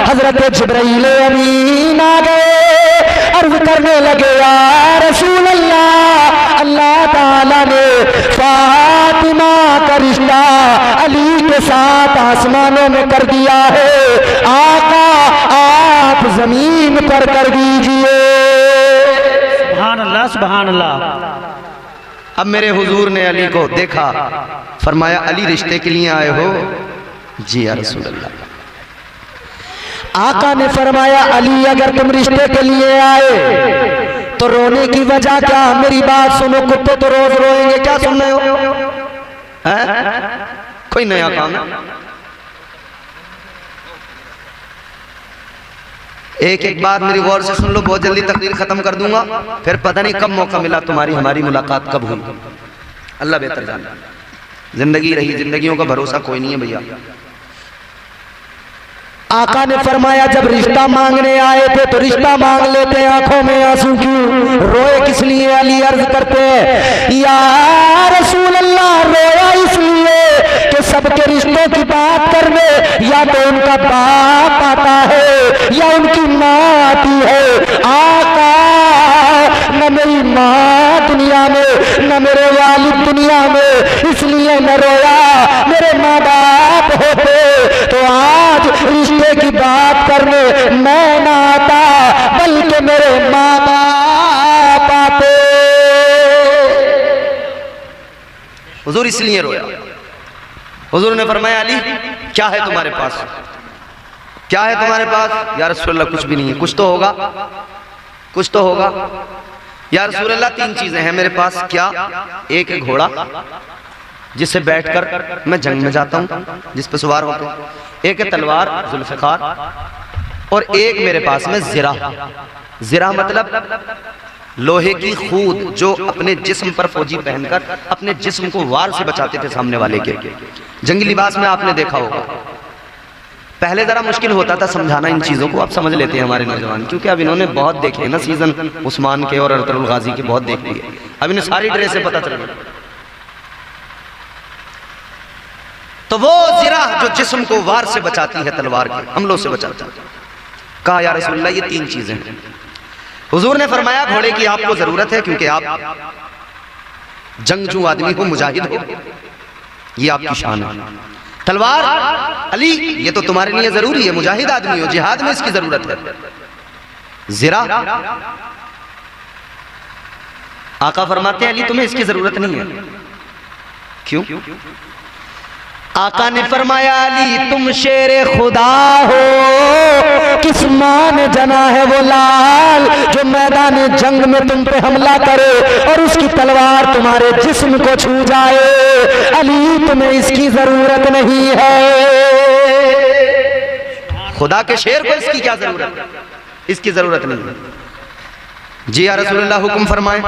हजरत जिब्राइल अमीन आ गए, अर्ज करने लगे, या रसूल अल्लाह, अल्लाह ताला ने फातिमा का रिश्ता अली के साथ आसमानों में कर दिया है, आका आप जमीन पर कर दीजिए। सुभान अल्लाह, सुभान अल्लाह। अब मेरे हुजूर ने अली को देखा, फरमाया, अली रिश्ते के लिए आए हो? जी या रसूल अल्लाह। आका ने फरमाया, अली अगर तुम रिश्ते के लिए आए तो रोने की वजह क्या? मेरी बात सुनो, कुत्ते तो रोज रोएंगे, क्या सुन रहे हो? कोई नया काम है? एक एक बात मेरी गौर से सुन लो, बहुत जल्दी तकरीर खत्म कर दूंगा, फिर पता नहीं कब मौका मिला तुम्हारी हमारी मुलाकात कब हुई, अल्लाह बेहतर जाने। जिंदगी रही, जिंदगियों का भरोसा कोई नहीं है भैया। आका ने फरमाया, जब रिश्ता मांगने आए थे तो रिश्ता मांग लेते, आंखों में आंसू क्यों? रोए किस लिए? अली अर्ज करते हैं, या रसूल अल्लाह, रोया इसलिए कि सबके रिश्तों की बात करने या तो उनका बाप आता है या उनकी माँ आती है। आका, न मेरी माँ दुनिया में न मेरे वालिद दुनिया में, इसलिए न रोया। मेरे माँ बाप होते तो आज रिश्ते की बात करने मैं ना आता, बल्कि मेरे माँ बाप आते। हुजूर इसलिए रोया। हुजूर ने फरमाया, अली क्या है तुम्हारे पास? क्या है तुम्हारे पास? या रसूलल्लाह कुछ भी नहीं है। कुछ तो होगा, कुछ तो होगा। या रसूलल्लाह तीन चीजें हैं मेरे पास। क्या? एक है घोड़ा जिससे बैठकर मैं जंग में जाता हूं, जिस पर सवार होता हूं। एक है तलवार जुल्फिकार, और एक मेरे पास में जिरा। जिरा मतलब लोहे की खूद जो अपने जिस्म पर फौजी पहनकर अपने जिस्म को वार से बचाते थे सामने वाले के। जंगी लिबास में आपने देखा होगा। पहले जरा मुश्किल होता था समझाना इन चीजों को, आप समझ लेते हैं हमारे नौजवान, क्योंकि अब इन्होंने बहुत देखे ना सीजन उस्मान के और अरतरुल गाजी के, बहुत देख लिए। अब इन्हें सारी ड्रेसें पता चल गई। तो वो जिरा जो जिस्म को वार से बचाती है, तलवार के हमलों से बचाती है। कहा, या रसूलल्लाह ये तीन चीजें हैं। हुजूर ने फरमाया, घोड़े की आपको जरूरत है क्योंकि आप जंगजू आदमी हो, मुजाहिद हो, ये आपकी शान है। तलवार अली ये तो तुम्हारे लिए जरूरी है, मुजाहिद आदमी हो, जिहाद में इसकी जरूरत है। जिरा, आका फरमाते हैं, अली तुम्हें इसकी जरूरत नहीं है। क्यों? आका ने फरमाया, अली तुम शेर खुदा हो, किस मां ने जना है वो लाल जो मैदान जंग में तुम पे हमला करे और उसकी तलवार तुम्हारे जिस्म को छू जाए। अली तुम्हें इसकी जरूरत नहीं है। खुदा के शेर को इसकी क्या जरूरत है? इसकी जरूरत नहीं है। जी या रसूलल्लाह हुक्म फरमाए।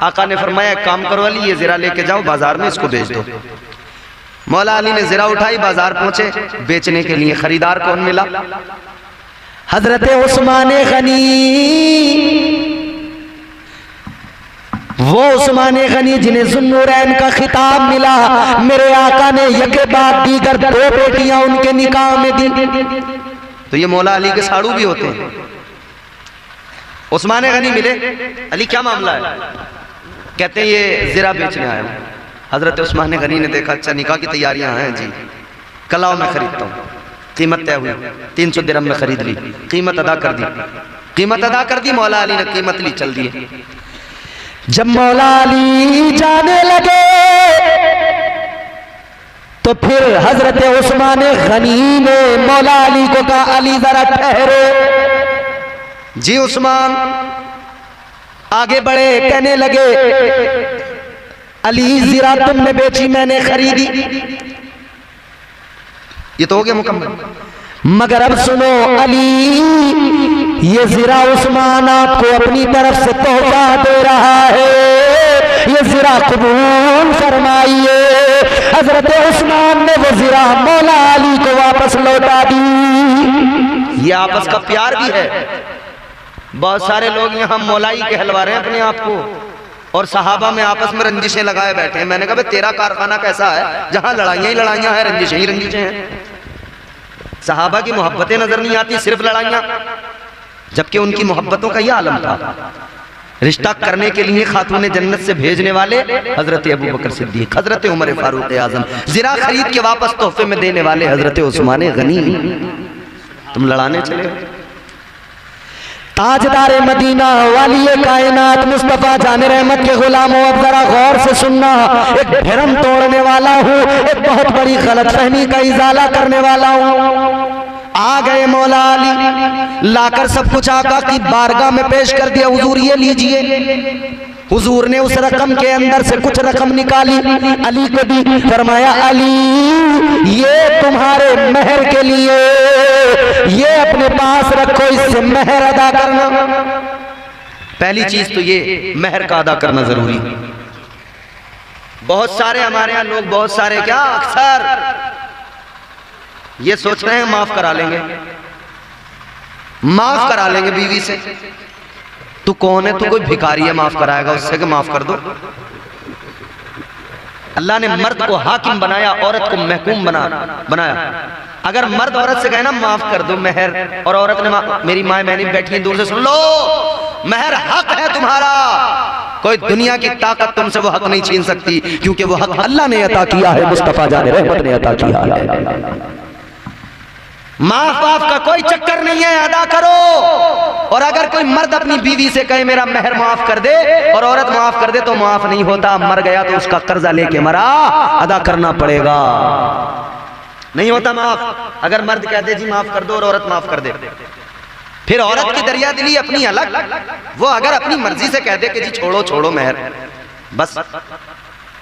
आका ने फरमाया, काम करो अली, ये जिरा लेके जाओ बाजार में, इसको बेच दो। मौला अली ने जिरा उठाई, बाजार पहुंचे बेचने के लिए। खरीदार कौन मिला? हजरत उस्मान गनी, वो उस्मान गनी जिन्हें ज़ुन्नूरैन का खिताब मिला, मेरे आका ने यके बाद दीगर 2 बेटियां उनके निकाह में दी। तो ये मौला अली के साड़ू भी होते हैं। उस्मान गनी मिले, अली क्या मामला है? कहते हैं ये ज़रा बेचने आया हूँ। हजरत उस्मान गनी ने देखा, अच्छा निकाह की तैयारियां हैं जी, कल आओ मैं खरीदता हूँ। कीमत तय हुई, 300 दिरहम में खरीद ली, कीमत अदा कर दी। कीमत अदा कर दी, मौला अली ने कीमत ली, चल दिए। जब मौला अली जाने लगे तो फिर हजरत उस्मान गनी ने मौला अली को कहा, अली जरा ठहरो। जी उस्मान आगे बढ़े, कहने लगे, अली ज़रा तुमने बेची, मैंने खरीदी। ये तो हो गया मुकम्मल। मगर अब सुनो अली, ये ज़रा उस्मान आपको अपनी तरफ से तोहफा दे रहा है, ये ज़रा कबूल फरमाइए। हजरत उस्मान ने वो ज़रा मौला अली को वापस लौटा दी। ये आपस का प्यार भी है। बहुत सारे लोग यहाँ मौलाई कहलवा रहे हैं अपने आप को, और सहाबा में आपस में रंजिशें लगाए बैठे हैं। मैंने कहा भाई तेरा कारखाना कैसा है जहाँ लड़ाइयाँ ही लड़ाइयाँ हैं, रंजिशें ही रंजिशें हैं। सहाबा की मोहब्बतें नजर नहीं आती, सिर्फ लड़ाइयाँ, जबकि उनकी मोहब्बतों का यह आलम था। रिश्ता करने के लिए खातून जन्नत से भेजने वाले हजरत अबू बकर सिद्दीक, हजरत उमर फारूक आजम, ज़रा खरीद के वापस तोहफे में देने वाले हजरत उस्मान गनी। तुम लड़ाने चले हो। ताजदार मदीना वाली कायनात मुस्तफा जान रहमत के गुलामों, अब जरा गौर से सुनना। एक भ्रम तोड़ने वाला हूँ, एक बहुत बड़ी गलतफहमी का इजाला करने वाला हूँ। आ गए मौला अली, लाकर सब कुछ आका की बारगाह में पेश कर दिया। हुजूर ये लीजिए। हुजूर ने उस रकम के अंदर से कुछ रकम निकाली, अली को दी। फरमाया, अली ये तुम्हारे मेहर के लिए, ये अपने पास रखो, इससे मेहर अदा करना। पहली चीज तो ये मेहर का अदा करना जरूरी है। बहुत सारे हमारे यहाँ लोग, बहुत सारे क्या अक्सर ये सोच रहे हैं माफ करा लेंगे, माफ करा लेंगे बीवी से। तू कौन है? तू कोई भिखारी है माफ कराएगा उससे कि माफ कर दो? अल्लाह ने मर्द को हाकिम बनाया, औरत को महकूम बनाया। अगर मर्द औरत से कहे ना माफ कर दो मेहर, और औरत ने मेरी माँ बहनी बैठी है दूर से, सुन लो, मेहर हक है तुम्हारा, कोई दुनिया की ताकत तुमसे वो हक नहीं छीन सकती, क्योंकि वो हक अल्लाह ने अता किया है, मुस्तफा जाने रहमत ने अता किया है। माफ वाफ का कोई चक्कर नहीं है, अदा करो। और अगर कोई मर्द अपनी बीवी से कहे मेरा मेहर माफ कर दे, और औरत माफ कर दे, तो माफ नहीं होता। मर गया तो उसका कर्जा लेके मरा, अदा करना पड़ेगा, नहीं होता माफ। अगर मर्द कह दे जी माफ कर दो और औरत माफ कर दे, फिर औरत की दरिया दिली अपनी अलग। वो अगर अपनी मर्जी से कह दे कि जी छोड़ो छोड़ो मेहर, बस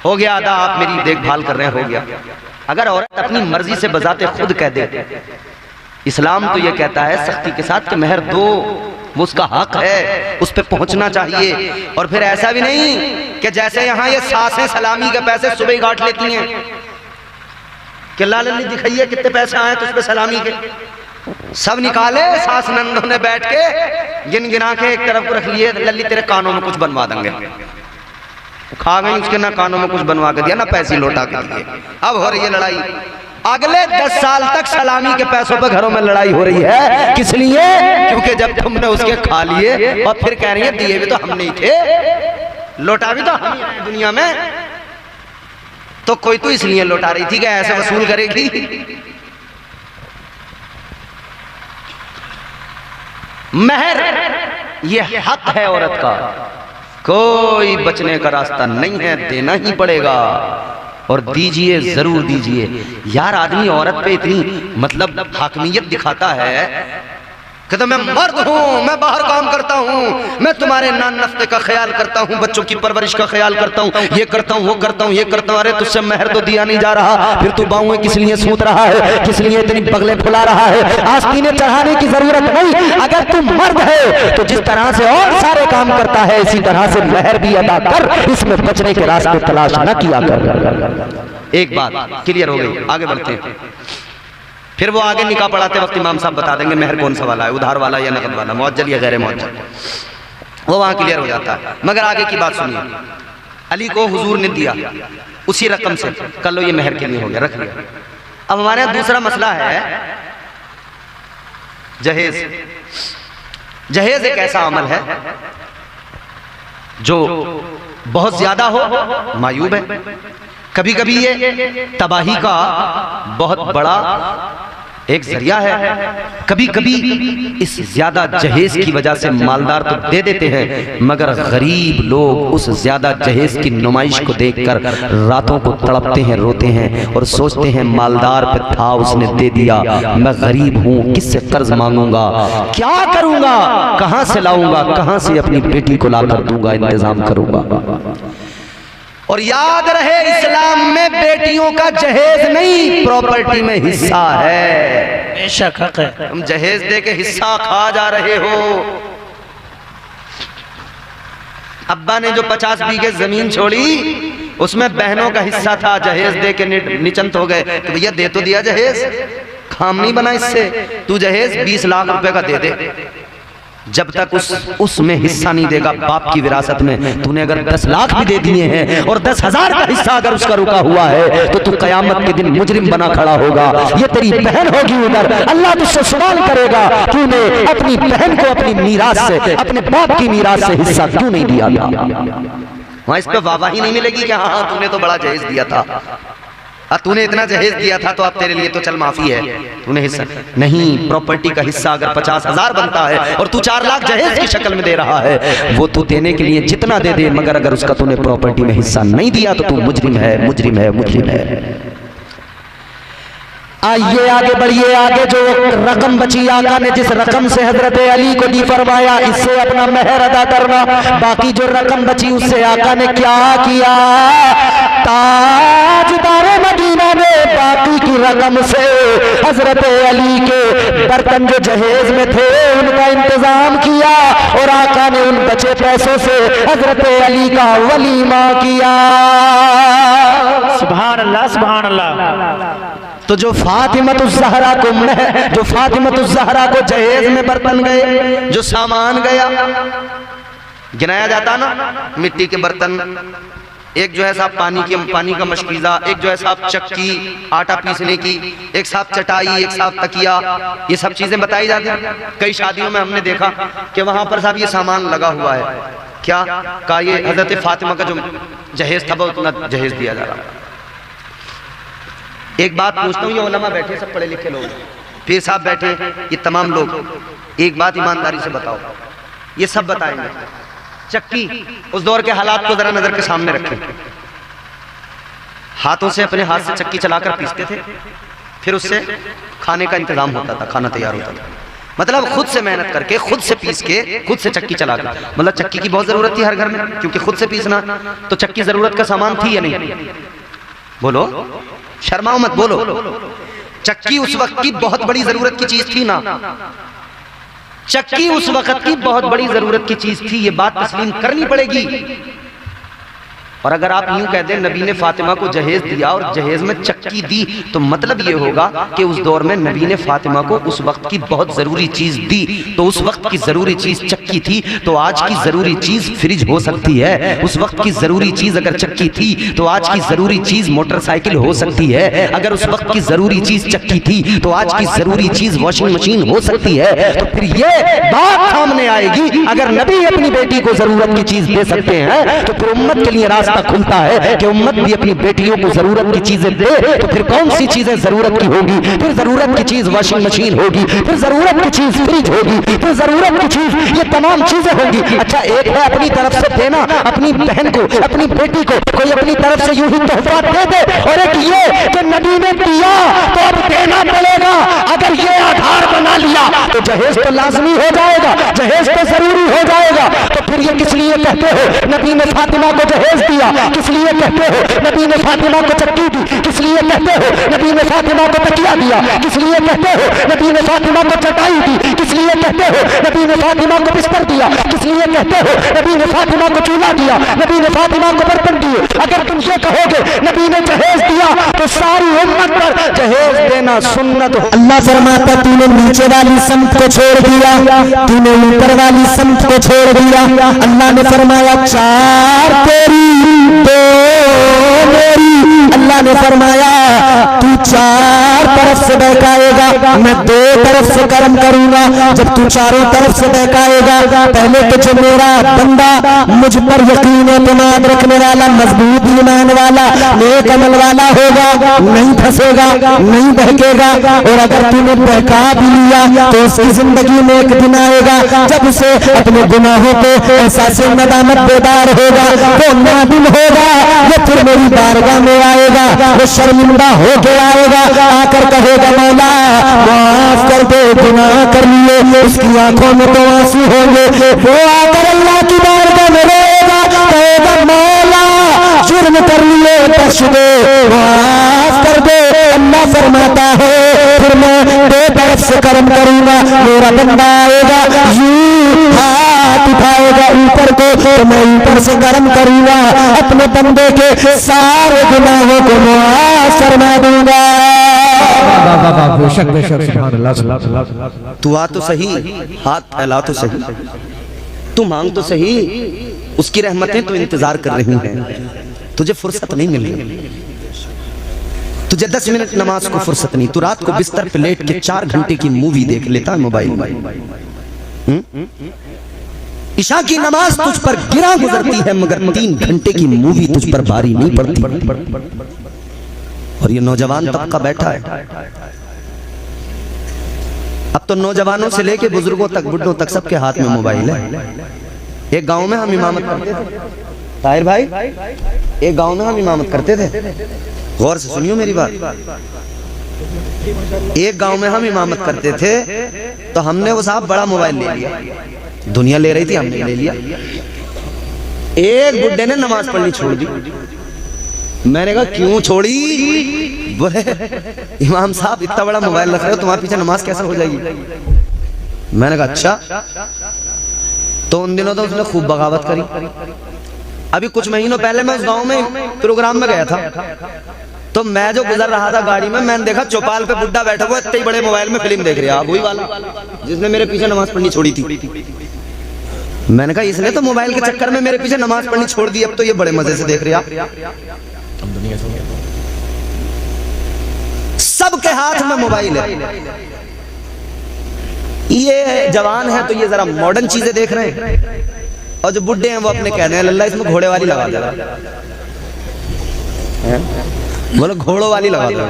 हो गया अदा, आप मेरी देखभाल कर रहे हैं, हो गया। अगर औरत अपनी मर्जी से बजाते खुद कह दे, इस्लाम तो ये कहता है सख्ती के साथ कि मेहर दो, वो उसका हक है, उस पे पहुंचना चाहिए। और फिर ऐसा भी नहीं कि जैसे यहाँ ये सासें सलामी के पैसे सुबह ही गांठ लेती हैं कि लाल अली दिखाइए कितने पैसे आए तो उस पे सलामी के, सब निकाले, सास नंदों ने बैठ के गिन गिना के एक तरफ रख लिए, लल्ली तेरे कानों में कुछ बनवा देंगे। खा गई उसके, ना कानों में कुछ बनवा के दिया, ना पैसे लौटा के दिए। अब हो रही है लड़ाई, अगले 10 साल तक सलामी के पैसों पे घरों में लड़ाई हो रही है। किस लिए? क्योंकि जब तुमने उसके खा लिए और फिर कह रही है दिए भी तो हम नहीं थे, लौटा भी तो हम ही आए दुनिया में, तो कोई तो इसलिए लौटा रही थी कि ऐसे वसूल करेगी। मेहर ये हक है औरत का, कोई बचने का रास्ता नहीं है, देना ही पड़ेगा। और दीजिए, जरूर दीजिए। यार आदमी औरत पे इतनी मतलब हाकमियत दिखाता है कि तो मैं मर्द हूँ, मैं बाहर काम करता हूँ, मैं तुम्हारे नान नफ्ते का ख्याल करता हूँ, बच्चों की परवरिश का ख्याल करता हूँ, ये करता हूँ, वो करता हूँ, ये करता हूँ। अरे तुझसे मेहर तो दिया नहीं जा रहा, फिर तू बाहुएं किस लिए सूत रहा है, किस लिए इतनी बगले फुला रहा है? आस्तीनें चढ़ाने की जरूरत नहीं। अगर तू मर्द है तो जिस तरह से और सारे काम करता है, इसी तरह से मेहर भी अदा कर, इसमें बचने के रास्ते तलाश न किया कर। एक बात क्लियर हो गई, आगे बढ़ते हैं। फिर वो आगे निकाह पढ़ाते वक्त इमाम साहब बता देंगे मेहर कौन सा वाला है, उधार वाला या नकद वाला, मुअज्जल या गैर मुअज्जल, वो वहां क्लियर हो जाता है। मगर आगे की बात सुनिए, अली को हुजूर ने दिया उसी रकम से, कर लो ये मेहर के लिए हो गया, रख लिया। अब हमारे यहाँ दूसरा मसला है जहेज। जहेज एक ऐसा अमल है जो बहुत ज्यादा हो मायूब है, कभी कभी ये तबाही का बहुत बड़ा एक जरिया है, कभी कभी इस ज्यादा जहेज की वजह से मालदार तो दे देते हैं मगर गरीब लोग उस ज्यादा जहेज की नुमाइश को देखकर रातों को तड़पते हैं, रोते हैं और सोचते हैं मालदार पे था उसने दे दिया, मैं गरीब हूँ, किससे कर्ज मांगूंगा, क्या करूंगा, कहां से लाऊंगा, कहां से अपनी बेटी को लाकर दूंगा, इंतजाम करूंगा। और याद रहे इस्लाम में बेटियों का जहेज नहीं प्रॉपर्टी में हिस्सा है। बेशक हक है। तुम जहेज दे के हिस्सा खा जा रहे हो। अब्बा ने जो 50 बीघे जमीन छोड़ी उसमें बहनों का हिस्सा था, जहेज दे के निचंत हो गए तो भैया दे तो दिया जहेज, काम नहीं बना इससे, तू जहेज 20 लाख रुपए का दे दे। जब तक उसमें हिस्सा नहीं देगा बाप की विरासत में, तूने अगर 10 लाख भी दे दिए हैं और 10,000 का हिस्सा अगर उसका रुका हुआ है तो तू कयामत के दिन मुजरिम बना खड़ा होगा। ये तेरी बहन होगी उधर, अल्लाह तुझसे सवाल करेगा तूने अपनी बहन को अपनी मीरास से, अपने बाप की मीरास से हिस्सा क्यों नहीं दिया था। वहां इस पे वाहवाही नहीं मिलेगी कि हाँ तूने तो बड़ा जहेज दिया था, तूने इतना जहेज दिया था तो अब तेरे लिए तो चल माफी है, तूने हिस्सा नहीं। प्रॉपर्टी का हिस्सा अगर 50,000 बनता है और तू 4 लाख जहेज की शक्ल में दे रहा है, वो तू देने के लिए जितना दे दे मगर अगर उसका तूने प्रॉपर्टी में हिस्सा नहीं दिया तो तू मुजरिम है, मुजरिम है, मुजरिम है। आइए आगे बढ़िए, आगे जो रकम बची आका ने जिस रकम से हजरत अली को दी फरमाया इससे अपना मेहर अदा करना, बाकी जो रकम बची उससे आका ने क्या किया, ताजदार मदीना ने बाकी की रकम से हजरत अली के बर्तन जो जहेज में थे उनका इंतजाम किया और आका ने उन बचे पैसों से हजरत अली का वलीमा किया। सुभान अल्लाह, सुभान अल्लाह। तो जो फातिमतुज़्ज़हरा को जहेज में बर्तन गए, जो सामान गया, गिनाया जाता ना, मिट्टी के बर्तन, एक जो है साहब पानी का मशकीज़ा, एक जो है साहब चक्की आटा पीसने की, एक साहब चटाई, एक साहब तकिया, ये सब चीजें बताई जाती हैं। कई शादियों में हमने देखा कि वहां पर साहब ये सामान लगा हुआ है, क्या का ये हजरत फातिमा का जो जहेज था वो उतना जहेज दिया जा रहा। एक बात पूछता हूँ, ये उलमा बैठे सब पढ़े लिखे लोग, पीर साहब बैठे, ये तमाम लोग, एक बात ईमानदारी से बताओ, ये सब बताएंगे, चक्की उस दौर के हालात को जरा नजर के सामने रखें। हाथों से अपने हाथ से चक्की चलाकर पीसते थे, फिर उससे खाने का इंतजाम होता था, खाना तैयार होता था, मतलब खुद से मेहनत करके, खुद से पीस के, खुद से चक्की चलाकर, मतलब चक्की की बहुत जरूरत थी हर घर में क्योंकि खुद से पीसना, तो चक्की जरूरत का सामान थी या नहीं, बोलो, शर्माओ मत, बोलो। चक्की उस वक्त की बहुत बड़ी जरूरत की चीज थी ना, चक्की उस वक्त की बहुत बड़ी जरूरत की चीज थी, ये बात तस्लीम करनी पड़ेगी। और अगर आप यूं कह दें नबी ने फातिमा को जहेज दिया और जहेज में चक्की दी, तो मतलब ये होगा कि उस दौर में नबी ने फातिमा को उस वक्त की बहुत जरूरी चीज दी, तो उस वक्त की जरूरी चीज चक्की थी, तो आज की जरूरी चीज फ्रिज हो सकती है। उस वक्त की जरूरी चीज अगर चक्की थी तो आज की जरूरी चीज मोटरसाइकिल हो सकती है। अगर उस वक्त की जरूरी चीज चक्की थी तो आज की जरूरी चीज वॉशिंग मशीन हो सकती है। तो फिर ये बात सामने आएगी, अगर नबी अपनी बेटी को जरूरत की चीज दे सकते हैं तो फिर उम्मत के लिए रास्ता खुलता है कि उम्मत भी अपनी बेटियों को जरूरत की चीजें दे। तो फिर कौन सी चीजें जरूरत की होगी, फिर जरूरत की चीज वॉशिंग मशीन होगी, फिर जरूरत की चीज फ्रिज होगी, फिर जरूरत की चीज ये तमाम चीजें होगी। अच्छा, एक है अपनी तरफ से देना अपनी बहन को, अपनी बेटी को, कोई अपनी तरफ से यूं ही तोहफा दे दे, और एक ये कि नबी ने दिया तो अब देना पड़ेगा। अगर ये आधार बना लिया तो जहेज तो लाजमी हो जाएगा, जहेज तो जरूरी हो जाएगा। तो फिर ये किस लिए कहते हो नबी ने फातिमा को जहेज दिया, किस लिए कहते हो नबी ने फातिमा को चक्की दी, किस लिए कहते हो नबी ने फातिमा को तकिया दिया, किस लिए कहते हो नबी ने फातिमा को चटाई दी, किस लिए कहते हो नबी ने फातिमा को बिस्तर दिया, किस लिए कहते हो नबी ने फातिमा को चूल्हा दिया, नबी ने फातिमा को बर्तन दिए। अगर तुम ये कहोगे नबी ने जहेज दिया तो सारी उम्मत पर जहेज देना सुन्नत हो। अल्लाह फरमाता तूने नीचे वाली समत को छोड़ दिया, तूने ऊपर वाली समत को छोड़ दिया। अल्लाह ने फरमाया चार तेरी दो मेरी। अल्लाह ने फरमाया तू चार तरफ से बहकाएगा, मैं दो तरफ से कर्म करूंगा। जब तू चारों तरफ से बहकाएगा, पहले तो जो मेरा बंदा मुझ पर यकीन एतमाद रखने वाला, मजबूत ईमान वाला, नेक अमल वाला होगा, नहीं फंसेगा, नहीं बहकेगा। और अगर तूने बहका भी लिया तो उसकी जिंदगी में एक दिन आएगा जब उसे अपने गुनाहों को एहसास नदामत बेदार होगा, वो नादिम होगा, वो फिर मेरी बारगाह में आएगा, वो शर्मिंदा होके आएगा, आकर कहेगा मौला माफ कर दे, गुनाह कर लिए। उसकी आंखों में तो आंसू होंगे, वो आकर अल्लाह की बारगाह में रोएगा, कहेगा मौला जुर्म कर लिए बख्श दे, माफ कर दे। अल्लाह फरमाता है फिर मैं दो तरफ से कर्म करूंगा, मेरा बंदा आएगा यूं हाथ उठाएगा ऊपर को, तो मैं ऊपर से कर्म करूंगा, अपने बंदे के सारे गुनाहों को मुआफ फरमा दूंगा। तू आ तो सही, हाथ फैला तो सही, तू मांग तो सही, उसकी रहमतें तो इंतजार कर रही हैं, तुझे फुर्सत नहीं मिल रही। तुझे 10 मिनट नमाज को फुर्सत नहीं, तू रात को बिस्तर पे लेट के 4 घंटे की मूवी देख लेता है मोबाइल में। ईशा की नमाज तुझ पर गिरा गुजरती है, मगर 3 घंटे की मूवी तुझ पर भारी नहीं पड़ती। और ये नौजवान तबका बैठा है, अब तो नौजवानों से लेके बुजुर्गों तक, बुढ़ों तक सबके हाथ में मोबाइल है। एक गांव में हम इमामत करते थे, ताहिर भाई, एक गांव में हम इमामत करते थे, गौर से सुनियो मेरी बात। एक गांव में हम इमामत करते थे तो हमने वो साहब बड़ा मोबाइल ले लिया, दुनिया ले रही थी, हमने ले लिया। एक बुड्ढे ने नमाज पढ़नी छोड़ दी। मैंने कहा क्यों छोड़ी? बोले इमाम साहब इतना बड़ा मोबाइल रख रहे हो, तुम्हारे पीछे नमाज कैसे हो जाएगी? मैंने कहा अच्छा। तो उन दिनों तो उसने खूब बगावत करी। अभी कुछ महीनों पहले मैं उस गांव में प्रोग्राम में गया था, तो मैं जो गुजर रहा था गाड़ी में, मैंने देखा चौपाल पे बुड्ढा बैठा हुआ इतने बड़े मोबाइल में फिल्म देख रहा, वही वाला जिसने मेरे पीछे नमाज पढ़नी छोड़ी थी। मैंने कहा इसने तो मोबाइल के चक्कर में मेरे पीछे नमाज पढ़नी छोड़ दी, अब तो ये बड़े मजे से देख रहा। सबके हाथ में मोबाइल है। ये जवान है तो ये जरा मॉडर्न चीजें देख रहे हैं, और जो बुड्ढे हैं वो अपने कह रहे हैं अल्लाह इसमें घोड़े वाली लगा दे, बोलो घोड़ों वाली लगा दो,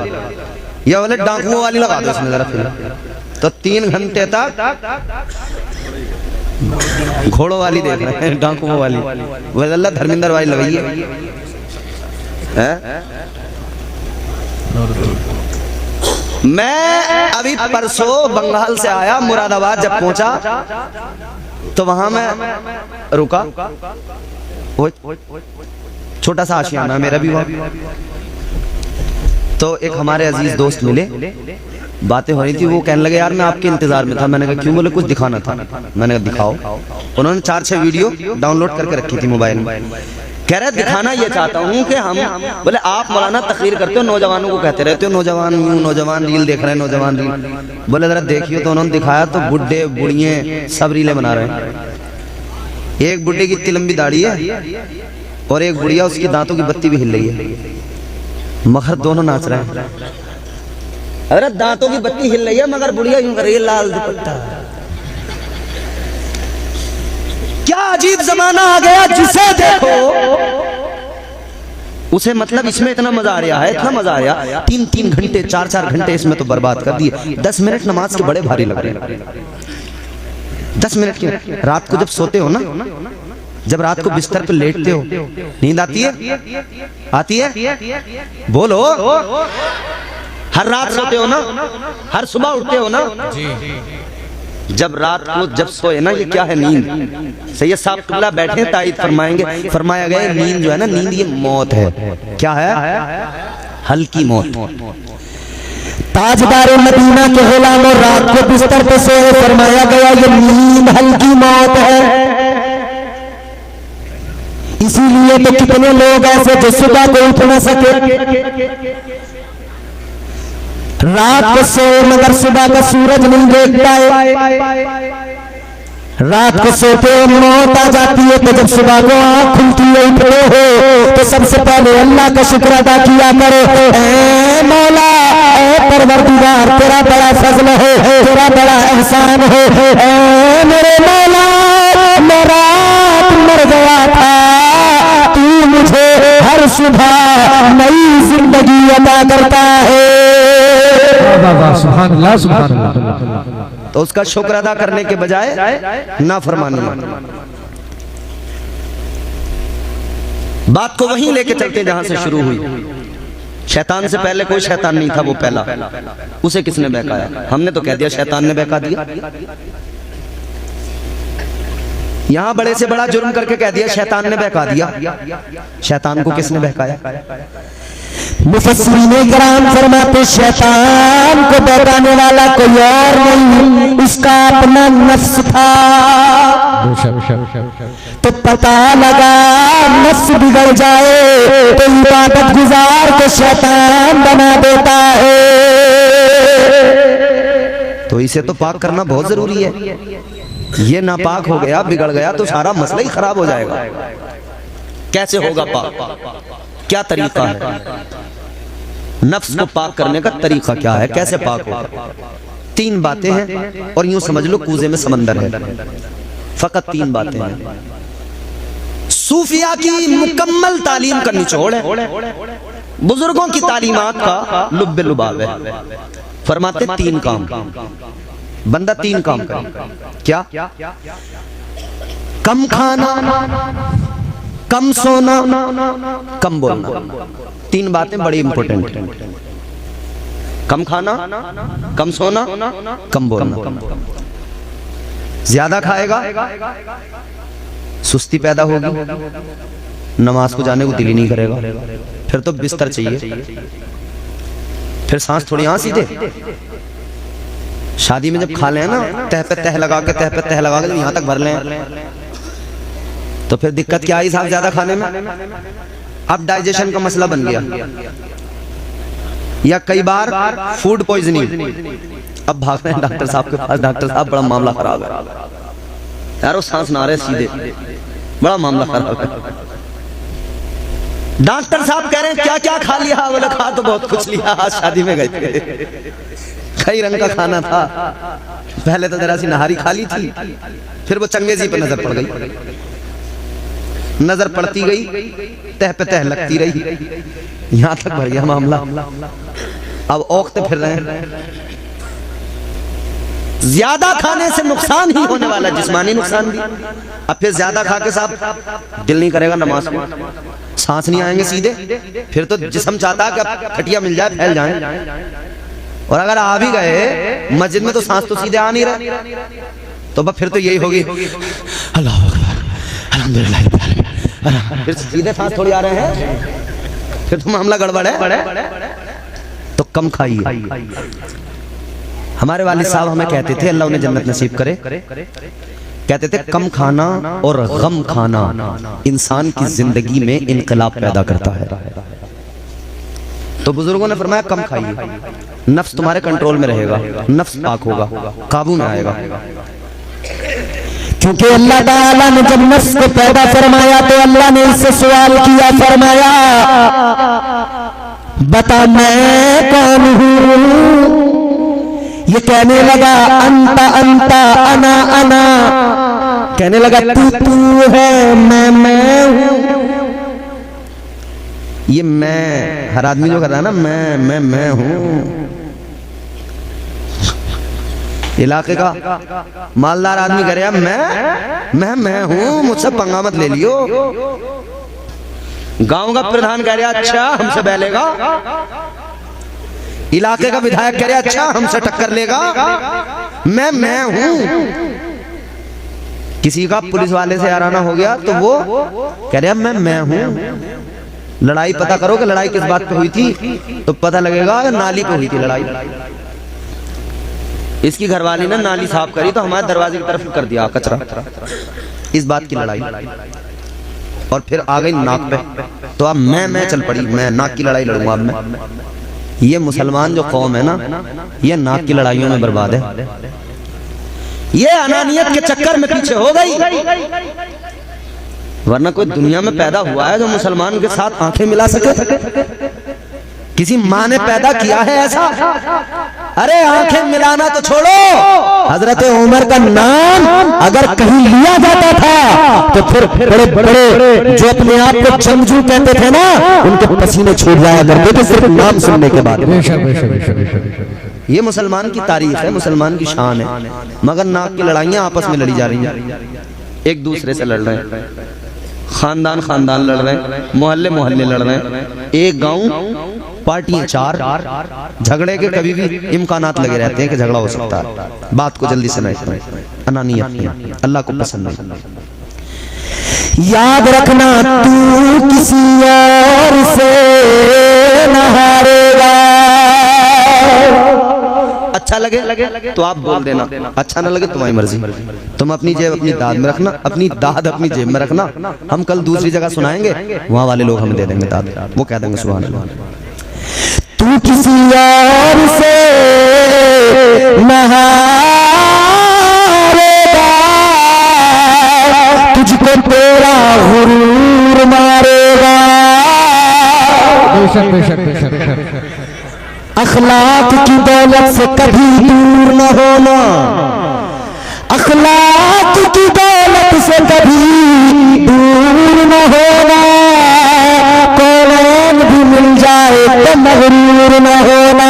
या बोले डाकुओं वाली लगा दो इसमें जरा फिल्म। तो 3 घंटे तक घोड़ों वाली देख रहे हैं, डाकुओं वाली, बोले अल्लाह धर्मेंद्र वाली लगाइए। मैं अभी परसों बंगाल से आया, मुरादाबाद जब पहुंचा तो वहां मैं रुका, छोटा सा आशियाना मेरा भी हुआ। तो एक हमारे अजीज दोस्त मिले, बातें हो रही थी, वो कहने लगे यार मैं आपके इंतजार में था। मैंने कहा क्यों? बोले कुछ दिखाना था। मैंने कहा दिखाओ। उन्होंने 4-6 वीडियो डाउनलोड करके रखी थी मोबाइल में। कह रहे दिखाना ये चाहता हूँ कि हम, बोले आप मौलाना तकरीर करते हो, नौजवानों को कहते रहते हो नौजवान यूं, नौजवान रील देख रहे हैं, नौजवान रील। बोले जरा देखिए। तो उन्होंने दिखाया तो बुढ़े बुढ़िए सब रीलें बना रहे हैं। एक बुढ़े की इतनी लंबी दाढ़ी है और एक बुढ़िया उसकी दांतों की बत्ती भी हिल रही है, मगर दोनों नाच रहे हैं। अरे दांतों की बत्ती हिल रही है मगर बुढ़िया यूं कर रही है, लाल दुपट्टा। क्या अजीब जमाना आ गया, जिसे देखो उसे मतलब इसमें इतना मजा आ रहा है, इतना मजा आ रहा। 3-3 घंटे 4-4 घंटे इसमें तो बर्बाद कर दिए। 10 मिनट नमाज के बड़े भारी लग रहे हैं। 10 मिनट की रात को जब सोते हो ना, जब रात को बिस्तर पे लेटते हो, नींद आती है? आती है? बोलो। हर रात सोते हो ना, हर सुबह उठते हो ना, जब रात को जब सोए ना, ये क्या है? नींद। सैयद साहब किबला बैठे तायद फरमाएंगे, फरमाया गया नींद जो है ना, नींद ये मौत है। क्या है? हल्की मौत। ताजदार मदीना के गुलामों रात को बिस्तर पे सोए, फरमाया गया ये नींद हल्की मौत है। इसीलिए तो कितने लोग ऐसे जो सुबह को उठ न सके, रात को सोए मगर सुबह का सूरज नहीं देख पाए। रात को सोते मौत आ जाती है, तो जब सुबह को आँख खुलती है, उठते हो तो सबसे पहले अल्लाह का शुक्र अदा किया करो। ऐ मौला, ऐ परवरदिगार, तेरा बड़ा फजल है, तेरा बड़ा एहसान है। ऐ मेरे मौला, मैं रात मर गया था, तू मुझे हर सुबह नई जिंदगी अदा करता है। सुभान अल्लाह, सुभान अल्लाह। तो उसका शुक्र अदा करने के बजाय नाफरमानी। बात को वहीं लेके चलते जहां से शुरू हुई। शैतान से पहले कोई शैतान नहीं था, वो पहला। उसे किसने बहकाया? हमने तो कह दिया शैतान ने बहका दिया। यहां बड़े से बड़ा जुर्म करके कह दिया शैतान ने बहका दिया। शैतान को किसने बहकाया? मुफस्सिरीने किराम फरमाते शैतान को बहकाने वाला कोई और नहीं, उसका अपना नफ्स था। तो पता लगा नफ्स बिगड़ जाए तो इबादत गुजार को शैतान बना देता है। तो इसे तो पाक करना बहुत जरूरी है। ये नापाक हो गया, बिगड़ गया तो सारा मसला ही खराब हो जाएगा। कैसे होगा पाक? क्या तरीका है? नफ्स को पाक करने का तरीका क्या है? कैसे पाक होगा? 3 बातें हैं और यूं समझ लो कूजे में समंदर है। फकत 3 बातें हैं। सूफिया की मुकम्मल तालीम का निचोड़ है, बुजुर्गों की तालीमात का लुब्बे लुबाब है। फरमाते 3 काम, बंदा 3 काम करे। क्या? कम खाना, कम सोना, कम बोलना। 3 बातें बड़ी इंपॉर्टेंट हैं। कम खाना, कम सोना, कम बोलना। ज्यादा खाएगा सुस्ती पैदा होगी, नमाज को जाने को दिल ही नहीं करेगा, फिर तो बिस्तर चाहिए, फिर सांस थोड़ी यहाँ सीधे। शादी में जब खा लें ना, तह पे तह लगा के जब यहाँ तक भर लें, तो फिर दिक्कत क्या आई साहब ज्यादा खाने में? अब डाइजेशन का मसला बन गया, या कई बार फूड पॉइजनिंग। अब भाग रहे हैं डॉक्टर साहब के पास, डॉक्टर साहब बड़ा मामला खराब है यार, वो सांस ना रहे सीधे, बड़ा मामला खराब है। डॉक्टर साहब कह रहे हैं क्या क्या खा लिया? बोले खा तो बहुत कुछ लिया, आज शादी में गए थे, कई रंग का खाना था। पहले तो जरा सी नहारी खा ली थी, फिर वो चंगेजी पे नजर पड़ गई, नजर पड़ती गई, तह पे तह लगती रही, यहां तक भर गया मामला। अब औखते फिर रहे हैं। ज्यादा खाने से नुकसान ही होने वाला, जिस्मानी नुकसान भी। अब फिर ज्यादा खा के साहब दिल नहीं करेगा नमाज में, सांस नहीं आएंगे सीधे, फिर तो जिस्म चाहता है कि खटिया मिल जाए फैल जाए, और अगर आ भी गए मस्जिद में तो सांस तो सीधे आ नहीं रहे, तो बस फिर तो यही होगी अल्लाह अकबर अल्हम्दुलिल्लाह, फिर सीधे सांस थोड़ी आ रहे हैं, फिर तो मामला गड़बड़ है। तो कम खाइए। हमारे वालिद साहब हमें कहते थे, अल्लाह उन्हें जन्नत नसीब करे, कहते थे कम खाना और गम खाना इंसान की जिंदगी में इनकलाब पैदा करता है। तो बुजुर्गों ने फरमाया कम खाइए, नफ्स तुम्हारे कंट्रोल में रहेगा, नफ्स पाक होगा, काबू में आएगा। क्योंकि अल्लाह ताला ने जब नफ्स को पैदा फरमाया तो अल्लाह ने इससे सवाल किया, फरमाया बता मैं कौन हूँ? ये कहने लगा अंता अंता अना अना, कहने लगा तू तू है, मैं हूँ। ये मैं हर आदमी जो कर रहा है ना, मैं हूँ। इलाके का मालदार आदमी कह रहा मैं हूँ, मुझसे पंगा मत ले लियो। गांव का प्रधान कह रहा अच्छा हमसे बहलेगा, इलाके का विधायक कह रहा अच्छा हमसे टक्कर लेगा, मैं हूं। किसी का पुलिस वाले से आराना हो गया तो वो कह रहा मैं हूं। लड़ाई पता करो कि लड़ाई किस बात पे हुई थी, तो पता लगेगा नाली पे हुई थी लड़ाई। इसकी घरवाली ने नाली साफ करी तो हमारे दरवाजे की तरफ कर दिया कचरा, इस बात की लड़ाई। और फिर आ गई नाक पे, तो अब मैं चल पड़ी, मैं नाक की लड़ाई लड़ूंगा अब मैं। ये मुसलमान जो कौम है ना, ये नाक की लड़ाइयों में बर्बाद है। ये अनानियत के चक्कर में पीछे हो गई, वरना कोई दुनिया में पैदा हुआ है जो मुसलमान के साथ आंखें मिला सके? किसी माँ ने पैदा किया है ऐसा? अरे आंखें मिलाना तो छोड़ो, हजरत उमर का नाम अगर कहीं लिया जाता था तो फिर बड़े बड़े जो अपने आप को जमजू कहते थे ना, उनके पसीने छूट जाया करते थे सिर्फ नाम सुनने के बाद। ये मुसलमान की तारीफ है, मुसलमान की शान है। मगर नाक की लड़ाइयां आपस में लड़ी जा रही हैं, एक दूसरे से लड़ रहे हैं, खानदान खानदान लड़ रहे हैं, मोहल्ले मोहल्ले लड़ रहे हैं, एक गांव पार्टियां चार। झगड़े के कभी भी इम्कानात लगे रहते हैं कि झगड़ा हो सकता है, बात को जल्दी से नहीं, अनानियत अल्लाह को पसंद नहीं। याद रखना तू किसी और से न हारेगा। अच्छा लगे तो आप बोल देना, अच्छा ना लगे तुम्हारी मर्जी। तुम अपनी जेब अपनी दाद में रखना, अपनी दाद अपनी जेब में रखना। हम कल दूसरी जगह सुनाएंगे, वहां वाले लोग हमें दे देंगे दाद, वो कह देंगे सुभान अल्लाह। तू किसी और से न हारेगा, तुझको तेरा गुरूर मारेगा। बेशक बेशक बेशक बेशक। अखलाक की दौलत से कभी दूर न होना, अखलाक की दौलत से कभी दूर न होना। कौन भी मिल जाए तो मगरूर न होना।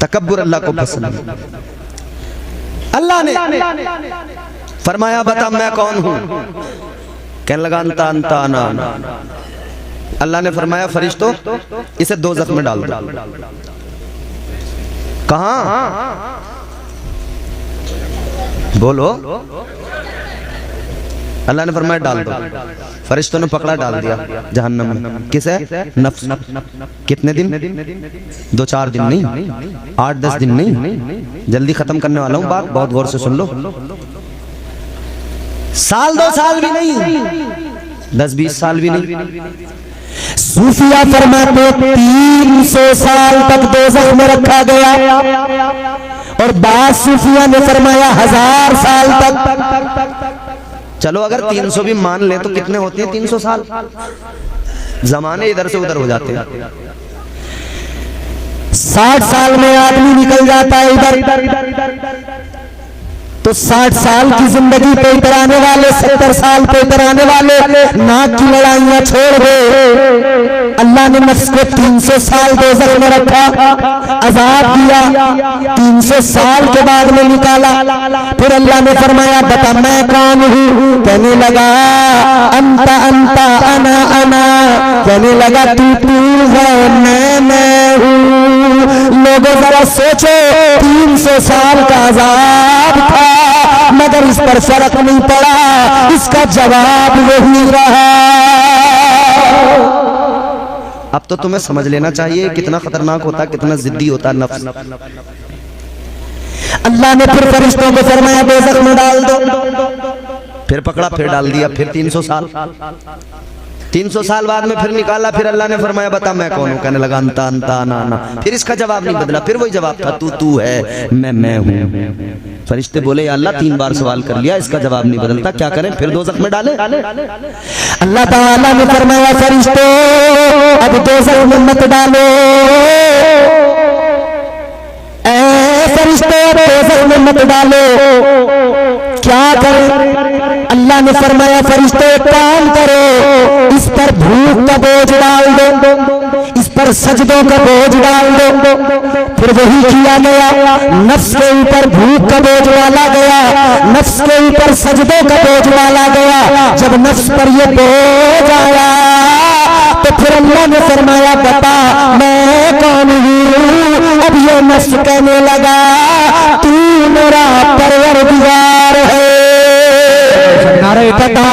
तकब्बुर अल्लाह को पसंद नहीं। अल्लाह ने फरमाया बता मैं कौन हूं? कहने लगा अंता अंता अना। अल्लाह ने फरमाया फरिश्तों इसे दोज़ख में डाल दो। कहां? बोलो। अल्लाह ने फरमाया डाल दो। फरिश्तों ने पकड़ा, डाल दिया जहन्नम में। किसे? नफ्स। कितने दिन? 2-4 दिन नहीं, 8-10 दिन नहीं। जल्दी खत्म करने वाला हूं बात, बहुत गौर से सुन लो। साल 2 साल भी नहीं, 10-20 साल भी नहीं। सूफिया फरमाते 300 साल तक दोज़ख में रखा गया, और बाद सूफिया ने फरमाया 1000 साल तक। चलो अगर 300 भी मान ले तो कितने होते हैं 300 साल? जमाने इधर से उधर हो जाते हैं। 60 साल में आदमी निकल जाता है इधर, तो 60 साल की जिंदगी पे इतराने वाले, 70 साल पे इतराने वाले नाक की लड़ाइयां छोड़ गए। अल्लाह ने नफ्स को 300 साल दोज़ख में रखा, अजाब दिया, 300 साल के बाद में निकाला। फिर अल्लाह ने फरमाया बता मैं कौन हूँ? कहने लगा अंता अंता अना अना। कहने लगा तू है, मैं हूँ। लोगों जरा सोचो, 300 साल का अजाब था मगर इस पर फर्क नहीं पड़ा, इसका जवाब वही रहा। अब तो तुम्हें समझ लेना चाहिए कितना खतरनाक होता है, कितना जिद्दी होता है नफ्स। अल्लाह ने फिर फरिश्तों को फरमाया दोज़ख में डाल दो। फिर पकड़ा, फिर डाल दिया, फिर 300 साल। 300 साल बाद में फिर निकाला। फिर अल्लाह ने फरमाया बता मैं कौन हूँ? कहने लगा अंता अंता अना अना। फिर इसका जवाब नहीं बदला, फिर वही जवाब था तू है, मैं हूँ। फरिश्ते बोले या अल्लाह 3 बार सवाल कर लिया, इसका जवाब नहीं बदलता, क्या करें? फिर दोज़ख में डाले। अल्लाह ताला ने फरमाया फरिश्तों अब दोज़ख में मत डालो। फरिश्ते दोज़ख में मत डालो। क्या करें? अल्लाह ने फरमाया फरिश्ते काम करो, इस पर भूख का बोझ डाल दो, इस पर सजदों का बोझ डाल दो। फिर वही किया गया, नफ्स के ऊपर भूख का बोझ डाला गया, नफ्स के ऊपर सजदों का बोझ डाला गया। जब नफ्स पर ये बोझ आया तो फिर अल्लाह ने फरमाया बता मैं कौन हूँ? अब ये नफ्स कहने लगा तू मेरा परवरदिगार है। पता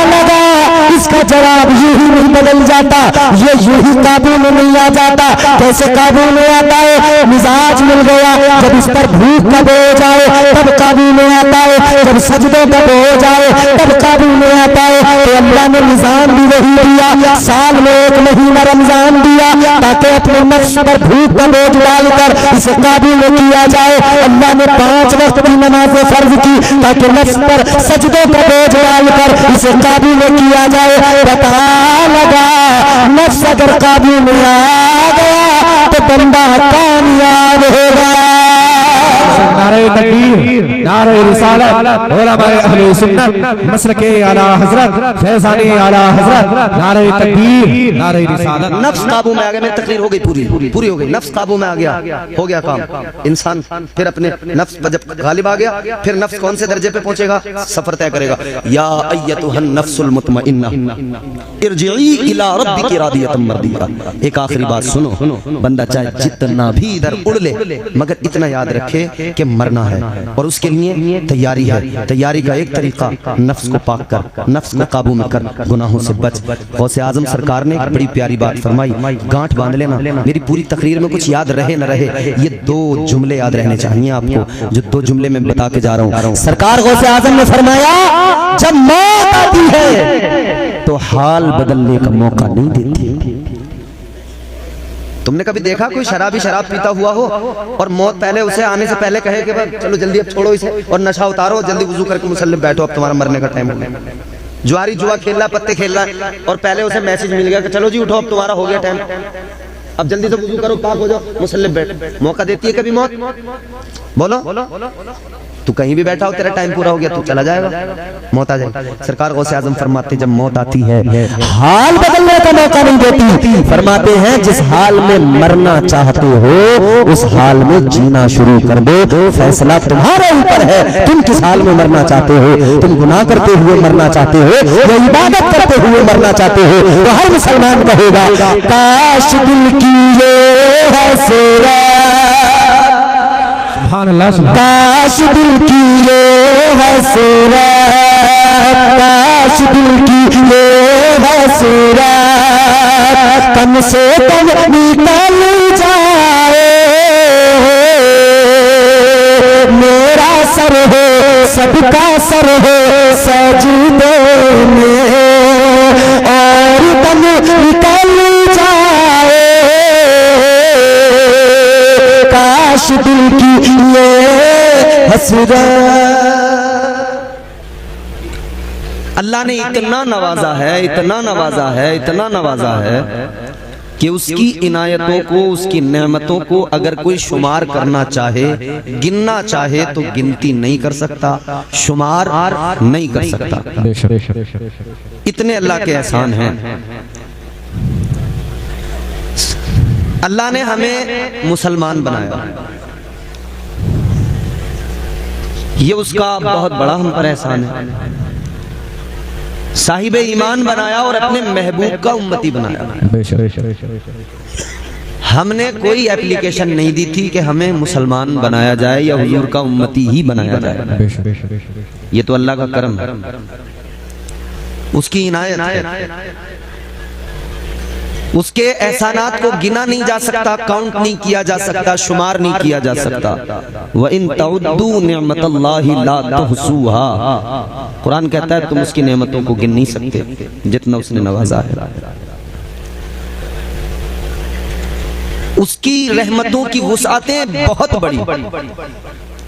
लगा इसका जवाब यूं ही नहीं बदल जाता, ये यूं ही काबू में नहीं आ जाता। कैसे काबू में आता है? मिजाज मिल गया। जब इस पर भूख कब हो जाए तब काबू में आता है, जब सजदों कब हो जाए तब काबू में आता है। तो अल्लाह ने निजाम भी वही दिया, साल में 1 महीना रमजान दिया ताकि अपने नफ्स पर भूख का बोझ डालकर इसे काबू में किया जाए। अल्लाह ने 5 वक्त की नमाजें फर्ज की ताकि नफ्स पर सजदों का बोझ डालकर इसे काबू में किया जाए। पता लगा नफ्स अगर काबू में आ गया तो बंदा कामयाब होगा। नारे तकबीर, नारे रिसालत, उलमाए अहले सुन्नत, मसलके आला हजरत, फैज़ाने आला हजरत, नारे तकबीर, नारे रिसालत। नफ्स काबू में आ गया। मेरी तकरीर हो गई, पूरी हो गई। नफ्स काबू में आ गया, हो गया काम। इंसान फिर अपने नफ्स पर जब गालिब आ गया, फिर नफ्स कौन से दर्जे पे पहुंचेगा? सफर तय करेगा। या अय्यतुहन नफ्सुल मुतमइन्ना इरजिई इला रब्बिकी रादियतम मर्दिया। एक आखिरी बात सुनो, बंदा चाहे जितना भी इधर उड़ ले मगर इतना याद रखे कि मरना है और उसके लिए तैयारी है। तैयारी का एक तरीका नफ्स को पाक कर, नफ्स को काबू में कर, गुनाहों से बच। गौसे आजम सरकार ने एक बड़ी प्यारी बात फरमाई, गांठ बांध लेना। मेरी पूरी तकरीर में कुछ याद रहे न रहे, ये 2 जुमले याद रहने चाहिए आपको, जो 2 जुमले मैं बता के जा रहा हूँ। सरकार गौसे आजम ने फरमाया जब मौत आती है तो हाल बदलने का मौका नहीं देती। तुमने कभी देखा कोई शराबी शराब पीता हुआ हो और मौत पहले उसे आने से पहले कहे कि बस चलो जल्दी अब छोड़ो इसे और नशा उतारो, जल्दी वुजू करके मुसल्ले पे बैठो, अब तुम्हारा मरने का टाइम हो गया। जुआरी जुआ खेल रहा, पत्ते खेल रहा और पहले उसे मैसेज मिल गया कि चलो जी उठो अब तुम्हारा हो गया टाइम, अब जल्दी से वुजू करो, पाक हो जाओ, मुसल्ले पे बैठ। मौका देती है कभी मौत? बोलो तू कहीं भी बैठा हो, तेरा टाइम पूरा हो गया, तू चला जाएगा, मौत आ जाएगी। सरकार गौसे आजम फरमाते जब मौत आती है हाल बदलने का मौका नहीं देती। फरमाते हैं जिस हाल में मरना चाहते हो उस हाल में जीना शुरू कर दो, फैसला तुम्हारे ऊपर है। तुम किस हाल में मरना चाहते हो? तुम गुनाह करते हुए मरना चाहते हो या इबादत करते हुए मरना चाहते हो? तो हर मुसलमान कहेगा काश दिल की ये हसरत, काश दिल की ये हसरत, काश दिल की ये हसरत कम से कम निकल जाए। मेरा सर हो सबका सर हो सजदे में और दम निकल जाए। काश दिल की ये हसरत। अल्लाह ने इतना नवाजा है, इतना नवाजा है, इतना नवाजा है कि उसकी इनायतों को, उसकी नेमतों को अगर कोई शुमार करना चाहे, गिनना चाहे तो गिनती नहीं कर सकता, शुमार नहीं कर सकता। इतने अल्लाह के एहसान हैं। अल्लाह ने हमें मुसलमान बनाया, ये उसका बहुत बड़ा हम पर एहसान है। साहिबे ईमान बनाया और अपने महबूब का उम्मती बनाया। हमने कोई एप्लीकेशन नहीं दी थी कि हमें मुसलमान बनाया जाए या हुजूर का उम्मती ही बनाया जाए। ये तो अल्लाह का करम है, उसकी इनायत है। उसके एहसानात को गिना नहीं जा सकता, काउंट नहीं किया जा सकता, शुमार नहीं किया जा सकता। व इन तउद्दू निअमतल्लाहि ला तुहसूहा, कुरान कहता है तुम उसकी नेमतों को गिन नहीं सकते जितना उसने नवाजा है। उसकी रहमतों की वुसअतें बहुत बड़ी,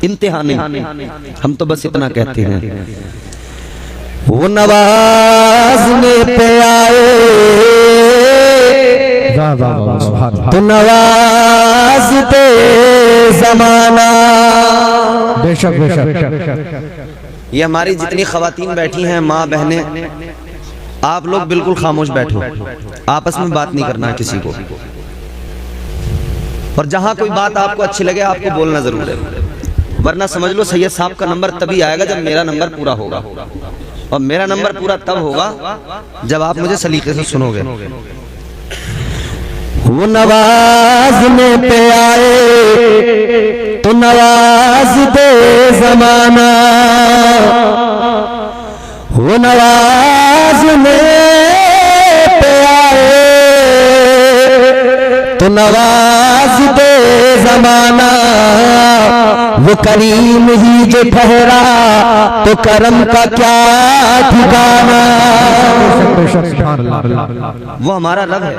इंतहा नहीं। हम तो बस इतना कहते हैं वो नवाज़ने पे आए तो नवाज़ते ज़माना। बेशक बेशक। ये हमारी जितनी ख़वातीन बैठी हैं, माँ बहनें, आप लोग बिल्कुल खामोश बैठो, आपस में बात नहीं करना किसी को, और जहां कोई बात आपको अच्छी लगे आपको बोलना जरूर है, वरना समझ लो सैयद साहब का नंबर तभी आएगा जब मेरा नंबर पूरा होगा, और मेरा नंबर पूरा तब होगा जब आप मुझे सलीके से सुनोगे। वो नवाजने पे आए तो नवाज दे जमाना, वो नवाजने पे आए तो नवाज दे जमाना, वो करीम ही जो ठहरा तो करम का क्या ठिकाना। वो हमारा रब है,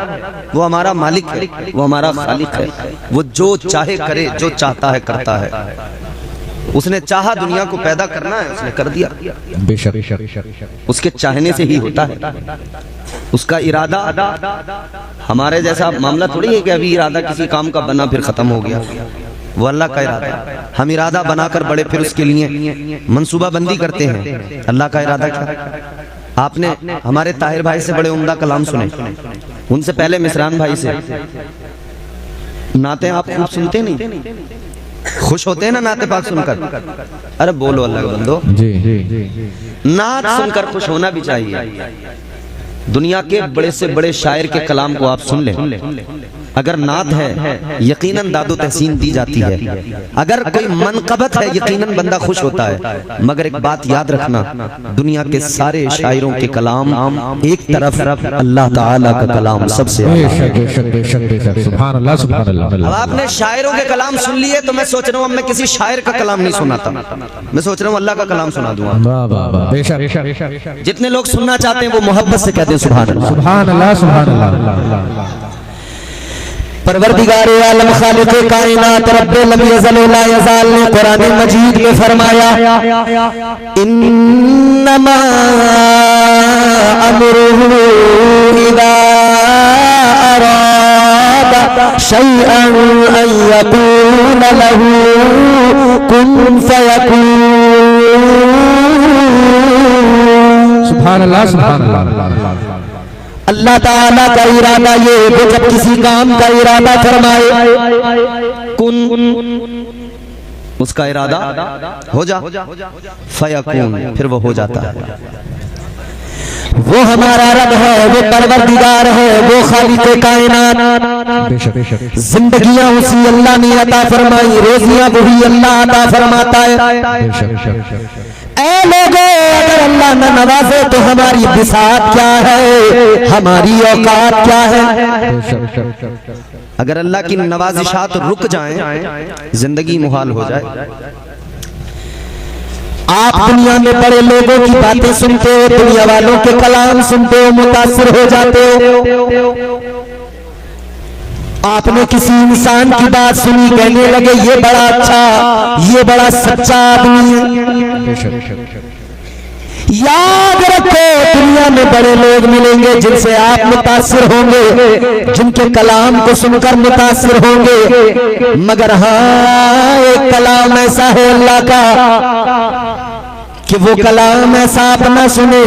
वो हमारा मालिक है, वो हमारा खालिक है। वो जो चाहे करे, जो चाहता है करता है। उसने चाहा दुनिया को पैदा करना है, उसने कर दिया। बेशक उसके चाहने से ही होता है। उसका इरादा हमारे जैसा मामला थोड़ी है कि अभी इरादा किसी काम का बना फिर खत्म हो गया। वो अल्लाह का इरादा है। हम इरादा बनाकर बड़े फिर उसके लिए मंसूबा बंदी करते हैं। अल्लाह का इरादा क्या? आपने हमारे ताहिर भाई से बड़े उम्दा कलाम सुने, उनसे पहले मिसरान भाई से। नाते आप खूब सुनते नहीं? खुश होते हैं ना नाते पाक सुनकर? अरे बोलो अल्लाह के बंदो, नात सुनकर खुश होना भी चाहिए। दुनिया के बड़े से बड़े शायर के कलाम को आप सुन लें, अगर नात है यकीनन दादो तहसीन दी जाती है। अगर कोई मनकबत है यकीनन बंदा खुश होता है। मगर एक बात याद रखना, दुनिया के सारे शायरों के कलाम एक तरफ, अल्लाह ताला का कलाम सबसे सुभान अल्लाह सुभान अल्लाह। अब आपने शायरों के कलाम सुन लिए तो मैं सोच रहा हूँ अब मैं किसी शायर का कलाम नहीं सुनाता, मैं सोच रहा हूँ अल्लाह का कलाम सुना दूंगा। बेशक जितने लोग सुनना चाहते हैं वो मोहब्बत से कहते हैं सुभान अल्लाह। सुभान अल्लाह सुभान अल्लाह। परवरदिगार आलम खालिक कायनात रब्बे लम यज़ल व ला यज़ाल ने कुरान मजीद में फरमाया, इन्नमा अमरुहु इज़ा अरादा शैअन अन यक़ूल लहू कुन फयकून। सुभान अल्लाह सुभान अल्लाह। अल्लाह ताला का इरादा ये वो जब किसी काम का इरादा फरमाए कुन, उसका इरादा हो जा, फयकून, फिर वो हो जाता है। वो हमारा रब है, वो परवरदिगार है, वो खालिक कायनात। जिंदगियां उसी अल्लाह ने अता फरमाई, रोजियां वही अल्लाह अता फरमाता है। ऐ लोगों, अगर अल्लाह न नवाजे तो हमारी बिसात क्या है, हमारी औकात क्या है। अगर अल्लाह की नवाजिशात रुक जाएं, जिंदगी मुहाल हो जाए। आप दुनिया में बड़े लोगों की बातें सुनते हो, दुनिया वालों के कलाम सुनते हो, मुतासिर हो जाते हो। आपने किसी इंसान की बात सुनी, कहने लगे ये बड़ा अच्छा, ये बड़ा सच्चा आदमी है। याद रखो, दुनिया में बड़े लोग मिलेंगे जिनसे आप मुतासिर होंगे, जिनके कलाम को सुनकर मुतासिर होंगे। मगर हाँ, एक कलाम ऐसा है अल्लाह का कि वो कलाम ऐसा आप ना सुने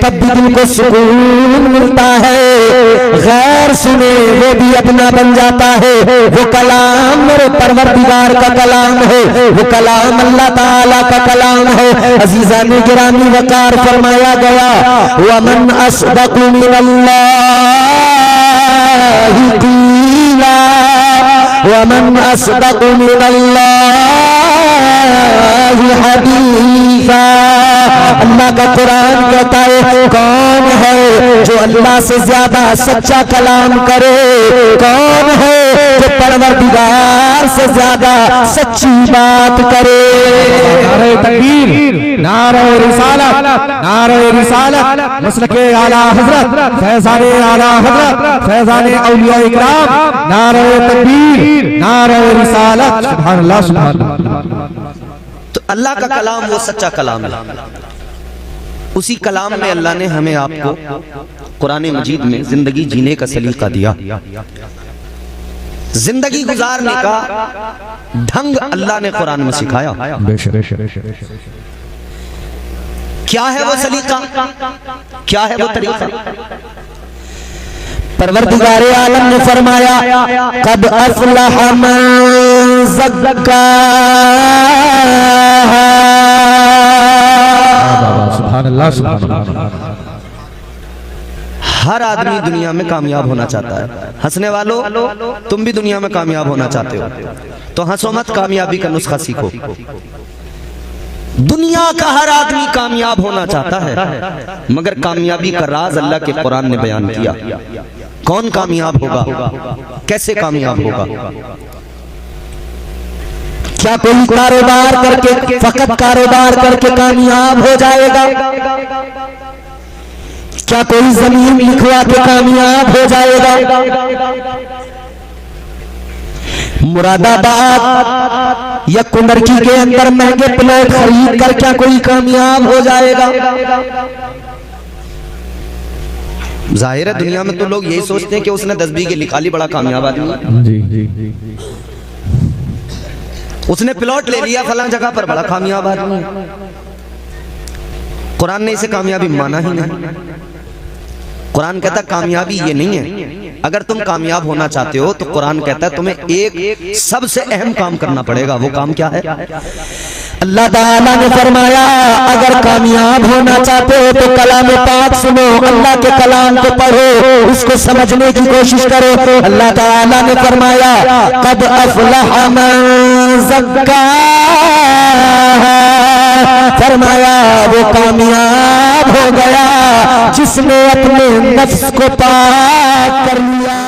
तब भी दिल को सुकून मिलता है, गैर सुने वो भी अपना बन जाता है। वो कलाम मेरे परवरदिगार का कलाम है, वो कलाम अल्लाह ताला का कलाम है। अजीज़ान गिरामी वकार फरमाया गया, वमन अस्दक़ु मिनल्लाहि क़ीला, वमन अस्दक़ु मिनल्लाहि हदीसा। अल्लाह का कुरान कहता है, कौन है जो अल्लाह से ज्यादा सच्चा कलाम करे, कौन है जो परवरदिगार से ज्यादा सच्ची बात करे। नारे तकबीर, नारे रिसालत, नारे रिसालत, मसलके आला हजरत, फैज़ाने आला हजरत, फैज़ाने औलिया इकराम, नारे तकबीर, नारे रिसालत। सुभान अल्लाह सुभान अल्लाह। तो अल्लाह का कलाम वो सच्चा कलाम है। उसी कलाम में अल्लाह ने हमें आपको कुरान मजीद में जिंदगी जीने का सलीका दिया। जिंदगी गुजारने का ढंग अल्लाह ने कुरान में सिखाया। क्या है वो सलीका, क्या है वो तरीका? परवरदिगार आलम ने फरमाया, कद अफ़लह मन ज़क्काहा। सुभान अल्लाह सुभान अल्लाह। हर आदमी दुनिया में कामयाब होना चाहता है, हंसने वालों, तुम भी दुनिया में कामयाब होना चाहते हो तो हंसो मत, कामयाबी का नुस्खा सीखो। दुनिया का हर आदमी कामयाब होना चाहता है, मगर कामयाबी का राज अल्लाह के कुरान ने बयान किया। कौन कामयाब होगा, कैसे कामयाब होगा? क्या कोई कारोबार करके, फकत कारोबार करके कामयाब हो जाएगा? क्या कोई जमीन लिखवा के कामयाब हो जाएगा? मुरादाबाद या कुंडरकी के अंदर महंगे प्लॉट खरीद कर क्या कोई कामयाब हो जाएगा? जाहिर है दुनिया में तो लोग यही सोचते हैं कि उसने 10 बीघे लिखा ली, बड़ा कामयाब आदमी है। जी उसने प्लॉट ले लिया फलां जगह पर, बड़ा कामयाब आदमी है। कुरान ने इसे कामयाबी माना ही नहीं। कुरान कहता कामयाबी ये नहीं है। अगर तुम कामयाब होना चाहते हो तो कुरान कहता है तुम्हें एक सबसे अहम काम करना पड़ेगा। वो काम क्या है? अल्लाह ताला ने फरमाया अगर कामयाब होना चाहते हो तो कलाम पाक सुनो, अल्लाह के कलाम को पढ़ो, उसको समझने की कोशिश करो। अल्लाह ताला ने फरमाया कद अफलह मन ज़क्काहा, फरमाया वो कामयाब हो गया जिसने अपने नफ्स को पाक कर लिया।